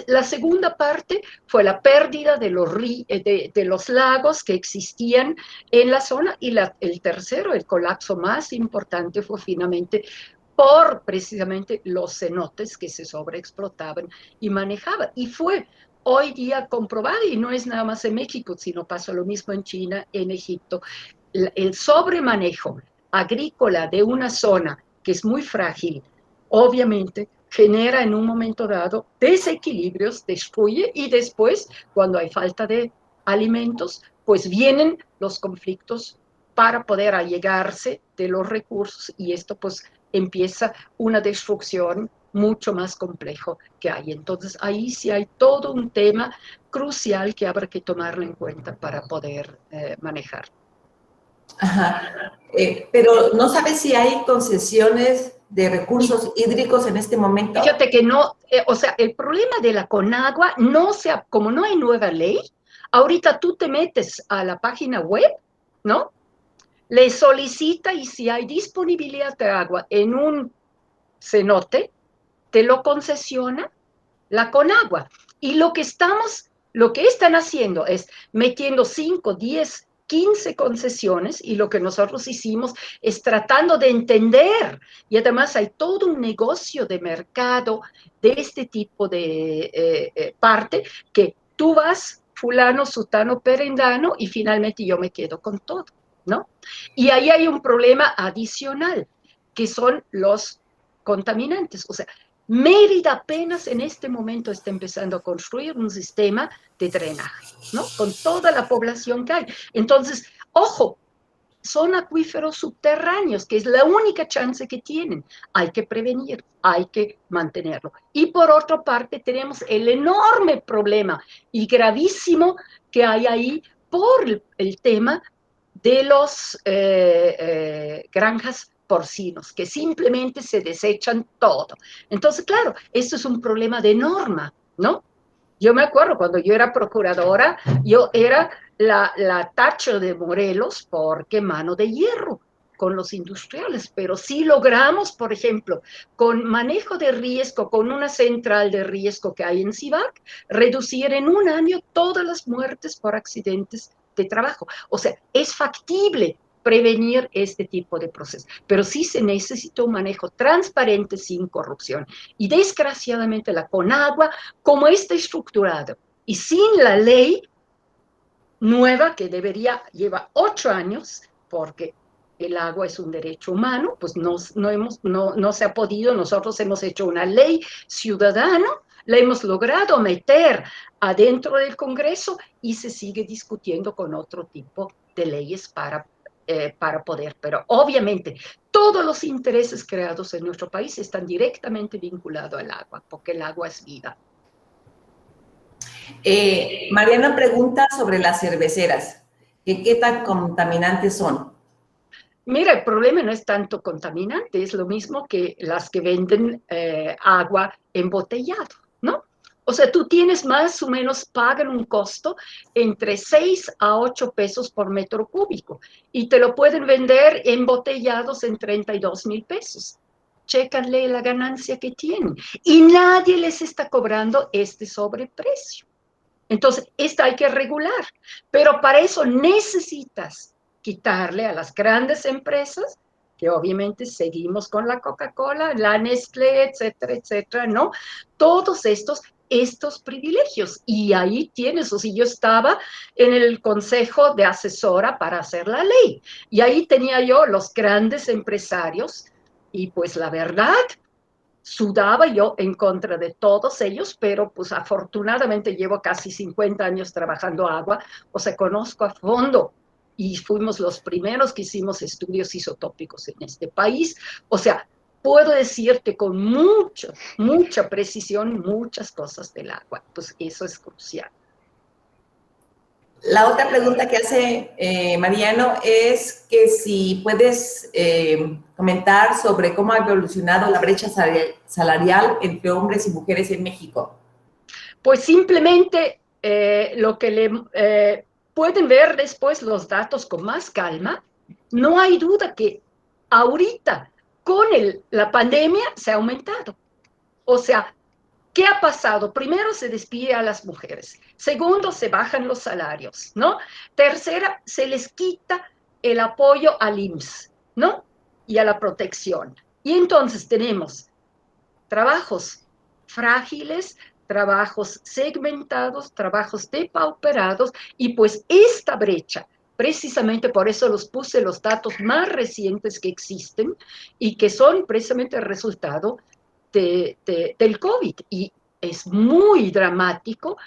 La segunda parte fue la pérdida de los lagos que existían en la zona y el tercero, el colapso más importante fue finalmente por precisamente los cenotes que se sobreexplotaban y manejaban. Y fue hoy día comprobado, y no es nada más en México, sino pasa lo mismo en China, en Egipto, el sobremanejo agrícola de una zona que es muy frágil, obviamente genera en un momento dado desequilibrios, destruye y después, cuando hay falta de alimentos, pues vienen los conflictos para poder allegarse de los recursos y esto pues empieza una destrucción mucho más complejo que hay. Entonces ahí sí hay todo un tema crucial que habrá que tomarlo en cuenta para poder manejar. Ajá. Pero no sabes si hay concesiones de recursos hídricos en este momento. Fíjate que no, o sea, el problema de la Conagua, no sea, como no hay nueva ley, ahorita tú te metes a la página web, ¿no? Le solicita y si hay disponibilidad de agua en un cenote, te lo concesiona la Conagua. Y lo que están haciendo es metiendo 5, 10, 15 concesiones y lo que nosotros hicimos es tratando de entender y además hay todo un negocio de mercado de este tipo de parte que tú vas fulano, sutano, perendano y finalmente yo me quedo con todo, ¿no? Y ahí hay un problema adicional que son los contaminantes, o sea, Mérida apenas en este momento está empezando a construir un sistema de drenaje, ¿no? Con toda la población que hay. Entonces, ojo, son acuíferos subterráneos, que es la única chance que tienen. Hay que prevenir, hay que mantenerlo. Y por otra parte, tenemos el enorme problema y gravísimo que hay ahí por el tema de los granjas porcinos, que simplemente se desechan todo. Entonces, claro, esto es un problema de norma, ¿no? Yo me acuerdo cuando yo era procuradora, yo era la Tacho de Morelos porque mano de hierro con los industriales, pero sí logramos, por ejemplo, con manejo de riesgo, con una central de riesgo que hay en CIVAC, reducir en un año todas las muertes por accidentes de trabajo. O sea, es factible prevenir este tipo de procesos, pero sí se necesita un manejo transparente sin corrupción. Y desgraciadamente la Conagua, como está estructurado y sin la ley nueva que lleva 8 años, porque el agua es un derecho humano, pues no se ha podido, nosotros hemos hecho una ley ciudadana, la hemos logrado meter adentro del Congreso y se sigue discutiendo con otro tipo de leyes para poder, pero obviamente todos los intereses creados en nuestro país están directamente vinculados al agua, porque el agua es vida. Mariana pregunta sobre las cerveceras, que qué tan contaminantes son. Mira, el problema no es tanto contaminante, es lo mismo que las que venden agua embotellado, ¿no? O sea, tú tienes más o menos, pagan un costo entre 6 a 8 pesos por metro cúbico y te lo pueden vender embotellados en 32,000 pesos. Chécanle la ganancia que tienen y nadie les está cobrando este sobreprecio. Entonces, esta hay que regular, pero para eso necesitas quitarle a las grandes empresas, que obviamente seguimos con la Coca-Cola, la Nestlé, etcétera, ¿no? Todos estos privilegios. Y ahí tienes, o sea, yo estaba en el consejo de asesora para hacer la ley. Y ahí tenía yo los grandes empresarios y pues la verdad, sudaba yo en contra de todos ellos, pero pues afortunadamente llevo casi 50 años trabajando agua, o sea, conozco a fondo y fuimos los primeros que hicimos estudios isotópicos en este país, o sea, puedo decirte con mucha precisión muchas cosas del agua, pues eso es crucial. La otra pregunta que hace Mariano es que si puedes comentar sobre cómo ha evolucionado la brecha salarial entre hombres y mujeres en México. Pues simplemente lo que pueden ver después los datos con más calma, no hay duda que ahorita con la pandemia se ha aumentado. O sea, ¿qué ha pasado? Primero se despide a las mujeres. Segundo, se bajan los salarios, ¿no? Tercera, se les quita el apoyo al IMSS, ¿no? Y a la protección. Y entonces tenemos trabajos frágiles, trabajos segmentados, trabajos depauperados, y pues esta brecha, precisamente por eso los puse los datos más recientes que existen y que son precisamente el resultado del COVID. Y es muy dramático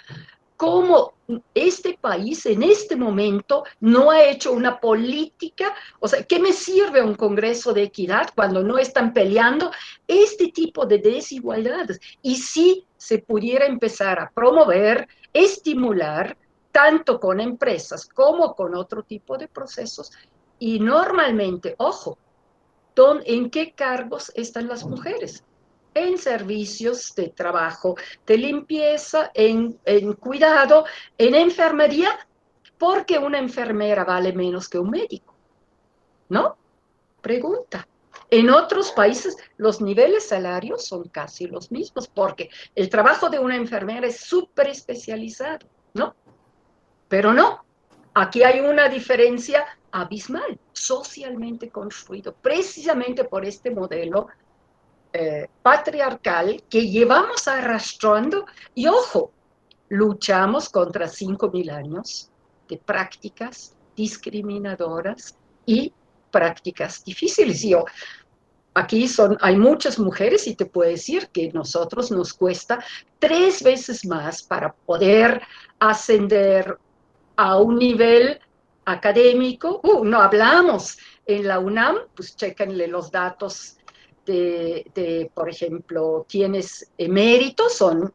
cómo este país en este momento no ha hecho una política, o sea, ¿qué me sirve un Congreso de Equidad cuando no están peleando este tipo de desigualdades? Y si se pudiera empezar a promover, estimular, tanto con empresas como con otro tipo de procesos, y normalmente, ojo, ¿en qué cargos están las mujeres? En servicios de trabajo, de limpieza, en cuidado, en enfermería, porque una enfermera vale menos que un médico, ¿no? Pregunta. En otros países los niveles salarios son casi los mismos, porque el trabajo de una enfermera es súper especializado, ¿no? Pero no, aquí hay una diferencia abismal, socialmente construido, precisamente por este modelo patriarcal que llevamos arrastrando y, ojo, luchamos contra 5,000 años de prácticas discriminadoras y prácticas difíciles. Y aquí hay muchas mujeres y te puedo decir que a nosotros nos cuesta 3 veces más para poder ascender a un nivel académico. No hablamos en la UNAM, pues chéquenle los datos por ejemplo, quienes eméritos son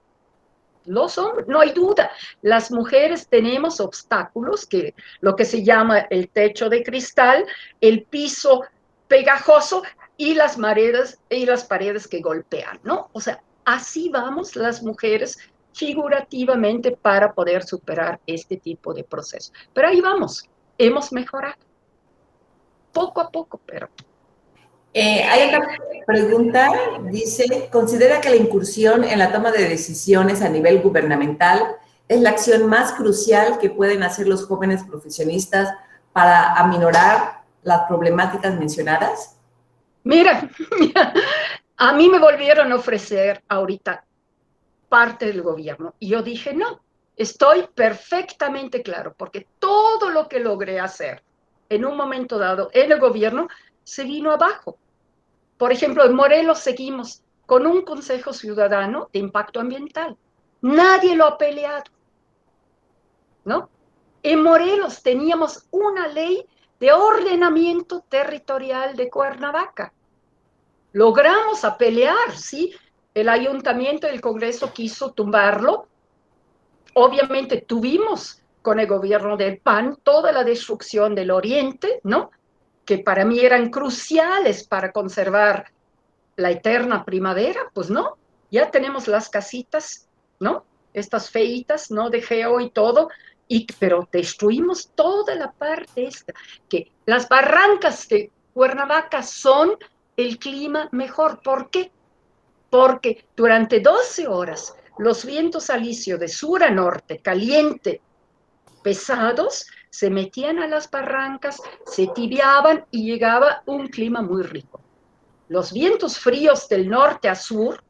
los hombres, no hay duda. Las mujeres tenemos obstáculos, que lo que se llama el techo de cristal, el piso pegajoso y las paredes que golpean, ¿no? O sea, así vamos las mujeres figurativamente para poder superar este tipo de proceso. Pero ahí vamos, hemos mejorado. Poco a poco, pero... Hay otra pregunta, dice, ¿considera que la incursión en la toma de decisiones a nivel gubernamental es la acción más crucial que pueden hacer los jóvenes profesionistas para aminorar las problemáticas mencionadas? Mira, a mí me volvieron a ofrecer ahorita parte del gobierno y yo dije, no, estoy perfectamente claro, porque todo lo que logré hacer en un momento dado en el gobierno se vino abajo. Por ejemplo, en Morelos seguimos con un Consejo Ciudadano de Impacto Ambiental. Nadie lo ha peleado, ¿no? En Morelos teníamos una ley de ordenamiento territorial de Cuernavaca. Logramos a pelear, ¿sí? El ayuntamiento y el Congreso quiso tumbarlo. Obviamente tuvimos con el gobierno del PAN toda la destrucción del Oriente, ¿no? Que para mí eran cruciales para conservar la eterna primavera, pues no, ya tenemos las casitas, ¿no? Estas feitas, ¿no? De geo y todo, pero destruimos toda la parte esta, que las barrancas de Cuernavaca son el clima mejor. ¿Por qué? Porque durante 12 horas los vientos alisios de sur a norte, caliente, pesados, se metían a las barrancas, se tibiaban y llegaba un clima muy rico. Los vientos fríos del norte a sur,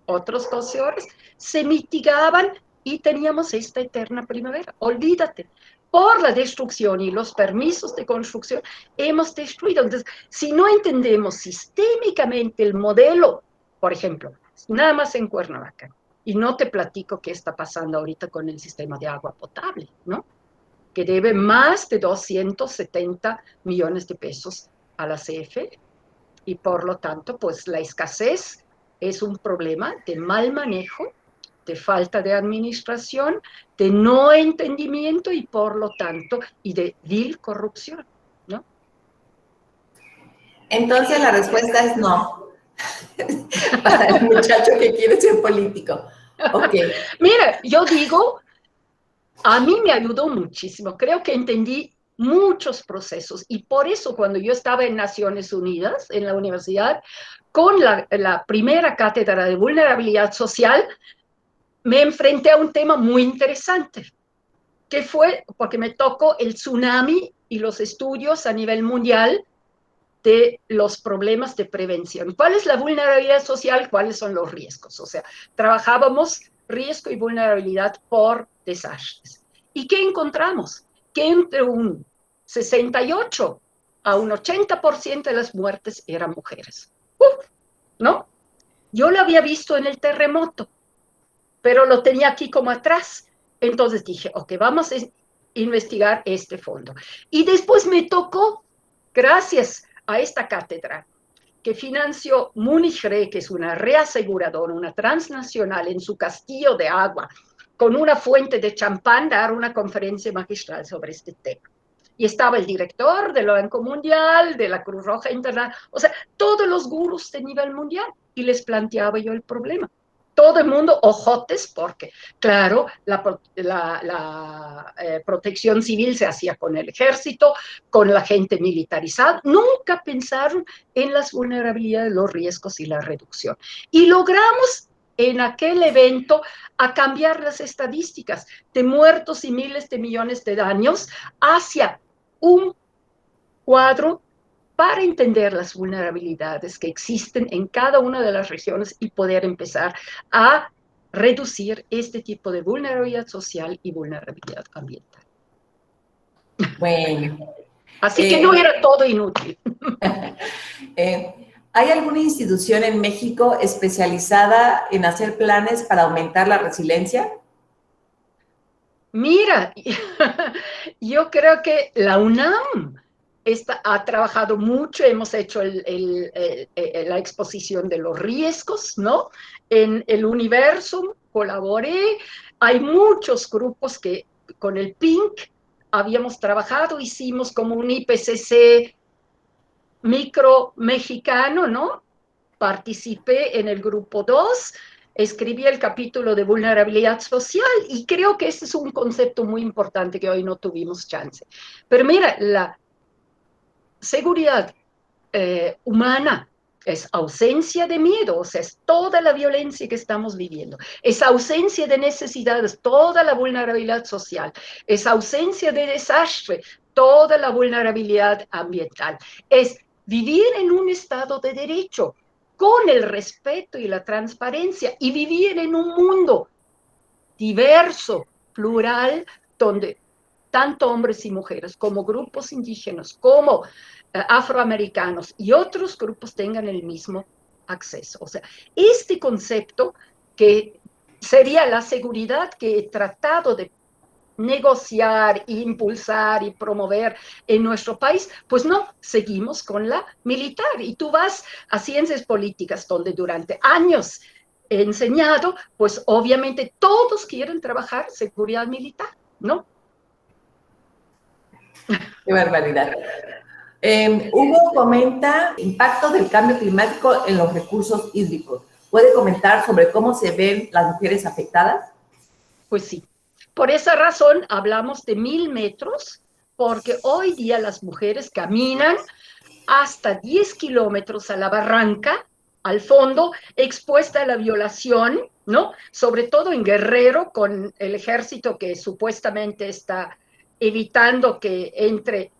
otros 12 horas, se mitigaban y teníamos esta eterna primavera. Olvídate, por la destrucción y los permisos de construcción hemos destruido. Entonces, si no entendemos sistémicamente el modelo, por ejemplo, nada más en Cuernavaca, y no te platico qué está pasando ahorita con el sistema de agua potable, ¿no? Que debe más de 270 millones de pesos a la CFE. Y por lo tanto, pues la escasez es un problema de mal manejo, de falta de administración, de no entendimiento y por lo tanto, y de vil corrupción, ¿no? Entonces la respuesta es no, para el muchacho que quiere ser político. Ok. Mira, yo digo, a mí me ayudó muchísimo, creo que entendí muchos procesos y por eso cuando yo estaba en Naciones Unidas, en la universidad, con la primera cátedra de vulnerabilidad social, me enfrenté a un tema muy interesante, que fue porque me tocó el tsunami y los estudios a nivel mundial de los problemas de prevención. ¿Cuál es la vulnerabilidad social? ¿Cuáles son los riesgos? O sea, trabajábamos riesgo y vulnerabilidad por desastres. ¿Y qué encontramos? Que entre un 68 a un 80% de las muertes eran mujeres. ¿No? Yo lo había visto en el terremoto, pero lo tenía aquí como atrás. Entonces dije, ok, vamos a investigar este fondo. Y después me tocó, gracias a esta cátedra, que financió Munich Re, que es una reaseguradora, una transnacional en su castillo de agua, con una fuente de champán, dar una conferencia magistral sobre este tema. Y estaba el director del Banco Mundial, de la Cruz Roja Internacional, o sea, todos los gurús de nivel mundial, y les planteaba yo el problema. Todo el mundo ojotes, porque, claro, la protección civil se hacía con el ejército, con la gente militarizada. Nunca pensaron en las vulnerabilidades, los riesgos y la reducción. Y logramos en aquel evento a cambiar las estadísticas de muertos y miles de millones de daños hacia un cuadro para entender las vulnerabilidades que existen en cada una de las regiones y poder empezar a reducir este tipo de vulnerabilidad social y vulnerabilidad ambiental. Bueno. Así que no era todo inútil. ¿Hay alguna institución en México especializada en hacer planes para aumentar la resiliencia? Mira, yo creo que la UNAM ha trabajado mucho, hemos hecho la exposición de los riesgos, ¿no? En el Universum colaboré, hay muchos grupos que con el PINC habíamos trabajado, hicimos como un IPCC micro mexicano, ¿no? Participé en el grupo 2, escribí el capítulo de vulnerabilidad social y creo que ese es un concepto muy importante que hoy no tuvimos chance. Pero mira, la seguridad humana es ausencia de miedo, o sea, es toda la violencia que estamos viviendo, es ausencia de necesidades, toda la vulnerabilidad social, es ausencia de desastre, toda la vulnerabilidad ambiental, es vivir en un estado de derecho, con el respeto y la transparencia, y vivir en un mundo diverso, plural, donde tanto hombres y mujeres, como grupos indígenas, como afroamericanos y otros grupos tengan el mismo acceso. O sea, este concepto que sería la seguridad que he tratado de negociar, impulsar y promover en nuestro país, pues no, seguimos con la militar. Y tú vas a ciencias políticas, donde durante años he enseñado, pues obviamente todos quieren trabajar seguridad militar, ¿no? Qué barbaridad. Hugo comenta impacto del cambio climático en los recursos hídricos. ¿Puede comentar sobre cómo se ven las mujeres afectadas? Pues sí. Por esa razón hablamos de 1000 metros, porque hoy día las mujeres caminan hasta 10 kilómetros a la barranca, al fondo, expuesta a la violación, ¿no? Sobre todo en Guerrero, con el ejército que supuestamente está evitando que entre.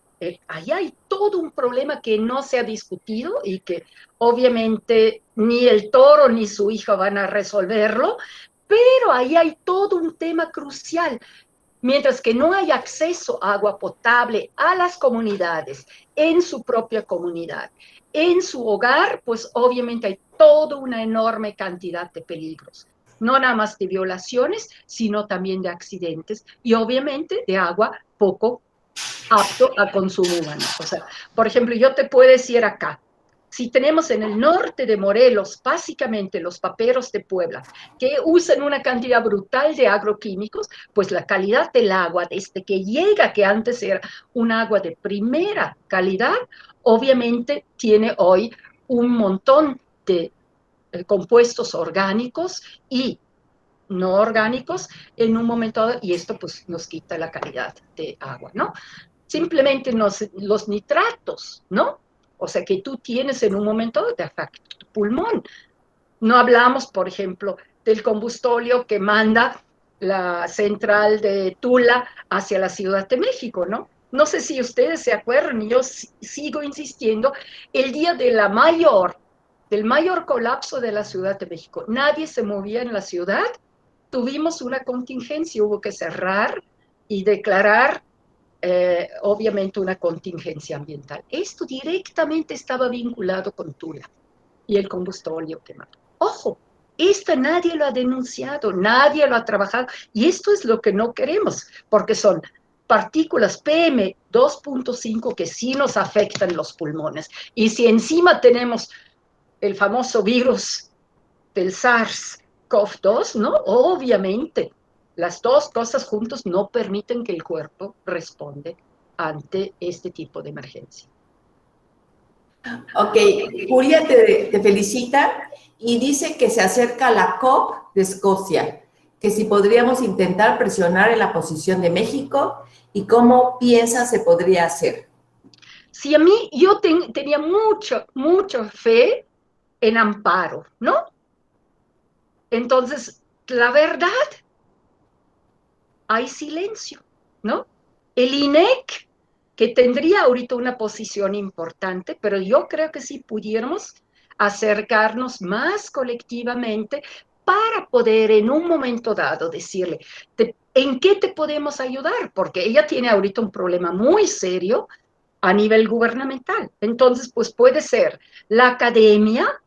Ahí hay todo un problema que no se ha discutido y que obviamente ni el toro ni su hijo van a resolverlo, pero ahí hay todo un tema crucial. Mientras que no hay acceso a agua potable a las comunidades, en su propia comunidad, en su hogar, pues obviamente hay toda una enorme cantidad de peligros. No nada más de violaciones, sino también de accidentes y obviamente de agua poco apto a consumo humano. O sea, por ejemplo, yo te puedo decir acá, si tenemos en el norte de Morelos, básicamente los paperos de Puebla, que usan una cantidad brutal de agroquímicos, pues la calidad del agua, desde que llega, que antes era un agua de primera calidad, obviamente tiene hoy un montón de compuestos orgánicos y no orgánicos en un momento dado, y esto pues nos quita la calidad de agua, ¿no? Simplemente los nitratos, ¿no? O sea, que tú tienes en un momento de afecto tu pulmón. No hablamos, por ejemplo, del combustóleo que manda la central de Tula hacia la Ciudad de México, ¿no? No sé si ustedes se acuerdan, y yo sigo insistiendo, el día de del mayor colapso de la Ciudad de México, nadie se movía en la ciudad, tuvimos una contingencia, hubo que cerrar y declarar obviamente una contingencia ambiental. Esto directamente estaba vinculado con Tula y el combustóleo quemado. Ojo, esto nadie lo ha denunciado, nadie lo ha trabajado, y esto es lo que no queremos, porque son partículas PM2.5 que sí nos afectan los pulmones. Y si encima tenemos el famoso virus del SARS-CoV-2, ¿no? Obviamente, las dos cosas juntas no permiten que el cuerpo responda ante este tipo de emergencia. Ok, Julia te felicita y dice que se acerca la COP de Escocia, que si podríamos intentar presionar en la posición de México y cómo piensa se podría hacer. Si a mí, yo tenía mucha fe en Amparo, ¿no? Entonces, la verdad, hay silencio, ¿no? El INEC, que tendría ahorita una posición importante, pero yo creo que sí pudiéramos acercarnos más colectivamente para poder en un momento dado decirle, ¿en qué te podemos ayudar? Porque ella tiene ahorita un problema muy serio a nivel gubernamental. Entonces, pues puede ser la academia,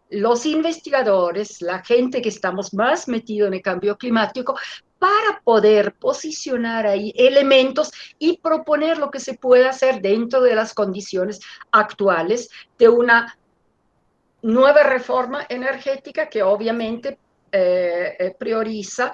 los investigadores, la gente que estamos más metido en el cambio climático, para poder posicionar ahí elementos y proponer lo que se puede hacer dentro de las condiciones actuales de una nueva reforma energética que obviamente prioriza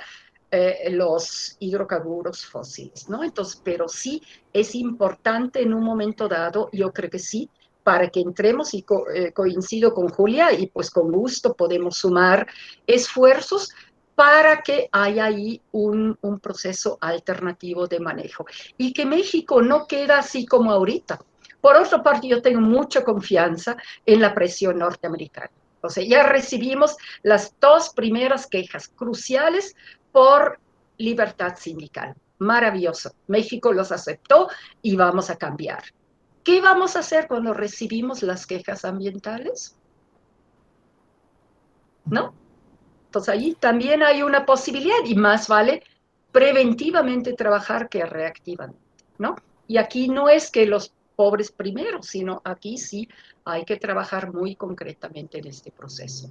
los hidrocarburos fósiles, ¿no? Entonces, pero sí es importante en un momento dado, yo creo que sí, para que entremos y coincido con Julia y pues con gusto podemos sumar esfuerzos para que haya ahí un proceso alternativo de manejo y que México no queda así como ahorita. Por otra parte, yo tengo mucha confianza en la presión norteamericana. O sea, ya recibimos las dos primeras quejas cruciales por libertad sindical. Maravilloso. México los aceptó y vamos a cambiar. ¿Qué vamos a hacer cuando recibimos las quejas ambientales? ¿No? Entonces allí también hay una posibilidad y más vale preventivamente trabajar que reactivamente, ¿no? Y aquí no es que los pobres primero, sino aquí sí hay que trabajar muy concretamente en este proceso.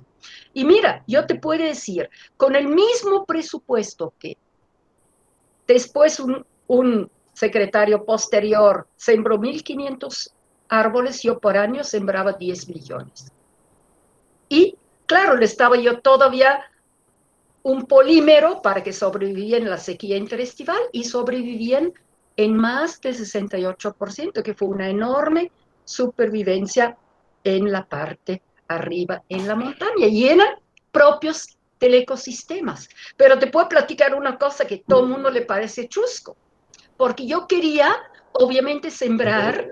Y mira, yo te puedo decir, con el mismo presupuesto que después un secretario posterior sembró 1.500 árboles, yo por año sembraba 10 millones. Y claro, le estaba yo todavía un polímero para que sobrevivían en la sequía interestival y sobrevivían en más del 68%, que fue una enorme supervivencia en la parte arriba, en la montaña, y eran propios del ecosistemas. Pero te puedo platicar una cosa que todo el mundo le parece chusco, porque yo quería, obviamente, sembrar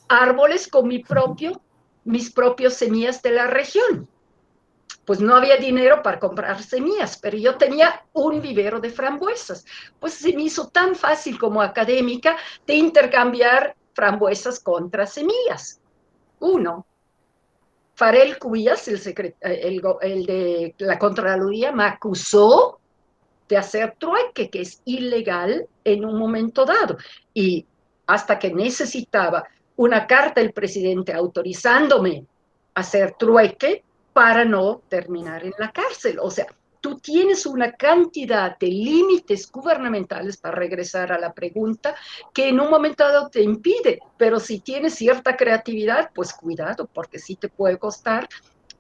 árboles con mis propios semillas de la región. Pues no había dinero para comprar semillas, pero yo tenía un vivero de frambuesas. Pues se me hizo tan fácil como académica de intercambiar frambuesas contra semillas. Uno, Farel Cuyas, el de la Contraloría, me acusó de hacer trueque, que es ilegal en un momento dado. Y hasta que necesitaba una carta del presidente autorizándome a hacer trueque para no terminar en la cárcel. O sea, tú tienes una cantidad de límites gubernamentales, para regresar a la pregunta, que en un momento dado te impide, pero si tienes cierta creatividad, pues cuidado, porque sí te puede costar.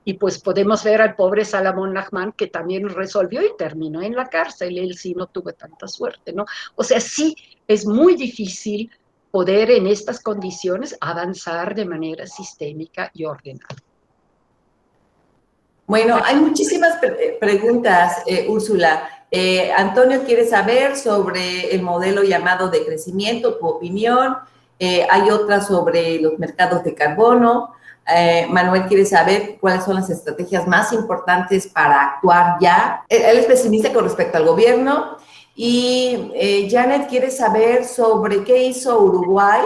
Y pues podemos ver al pobre Salamón Nachman, que también resolvió y terminó en la cárcel. Él sí no tuvo tanta suerte, ¿no? O sea, sí es muy difícil poder en estas condiciones avanzar de manera sistémica y ordenada. Bueno, hay muchísimas preguntas, Úrsula. Antonio quiere saber sobre el modelo llamado de crecimiento, tu opinión. Hay otra sobre los mercados de carbono. Manuel quiere saber cuáles son las estrategias más importantes para actuar ya. Él es pesimista con respecto al gobierno. Y Janet quiere saber sobre qué hizo Uruguay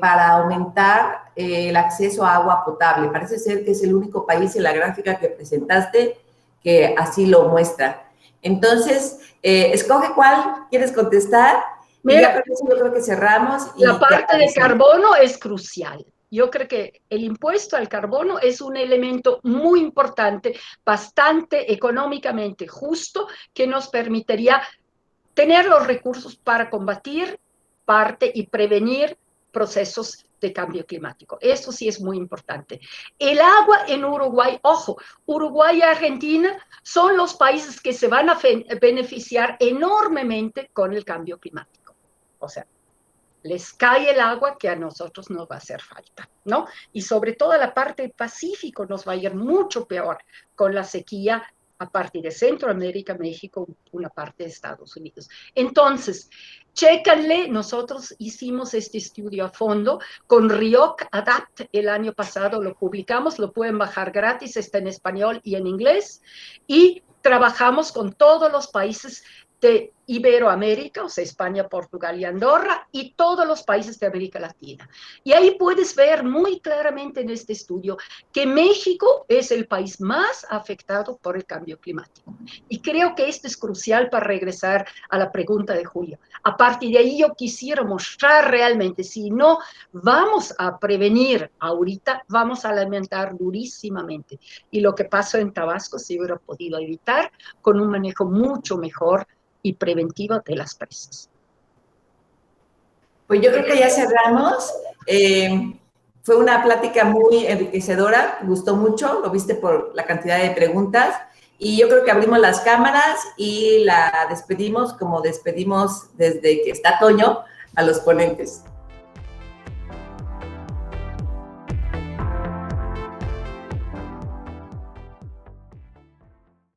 para aumentar el acceso a agua potable. Parece ser que es el único país en la gráfica que presentaste que así lo muestra. Entonces, escoge cuál quieres contestar. Mira, y ya con eso yo creo que cerramos. La parte de carbono es crucial. Yo creo que el impuesto al carbono es un elemento muy importante, bastante económicamente justo, que nos permitiría tener los recursos para combatir parte y prevenir procesos de cambio climático. Eso sí es muy importante. El agua en Uruguay, ojo, Uruguay y Argentina son los países que se van a beneficiar enormemente con el cambio climático. O sea, les cae el agua que a nosotros nos va a hacer falta, ¿no? Y sobre todo la parte del Pacífico nos va a ir mucho peor con la sequía a partir de Centroamérica, México, una parte de Estados Unidos. Entonces, chécanle, nosotros hicimos este estudio a fondo con RIOC Adapt el año pasado, lo publicamos, lo pueden bajar gratis, está en español y en inglés, y trabajamos con todos los países de Iberoamérica, o sea, España, Portugal y Andorra, y todos los países de América Latina. Y ahí puedes ver muy claramente en este estudio que México es el país más afectado por el cambio climático. Y creo que esto es crucial para regresar a la pregunta de Julio. A partir de ahí yo quisiera mostrar realmente, si no vamos a prevenir ahorita, vamos a lamentar durísimamente. Y lo que pasó en Tabasco se hubiera podido evitar con un manejo mucho mejor y preventiva de las presas. Pues yo creo que ya cerramos. Fue una plática muy enriquecedora, gustó mucho, lo viste por la cantidad de preguntas, y yo creo que abrimos las cámaras y la despedimos como despedimos desde que está Toño a los ponentes.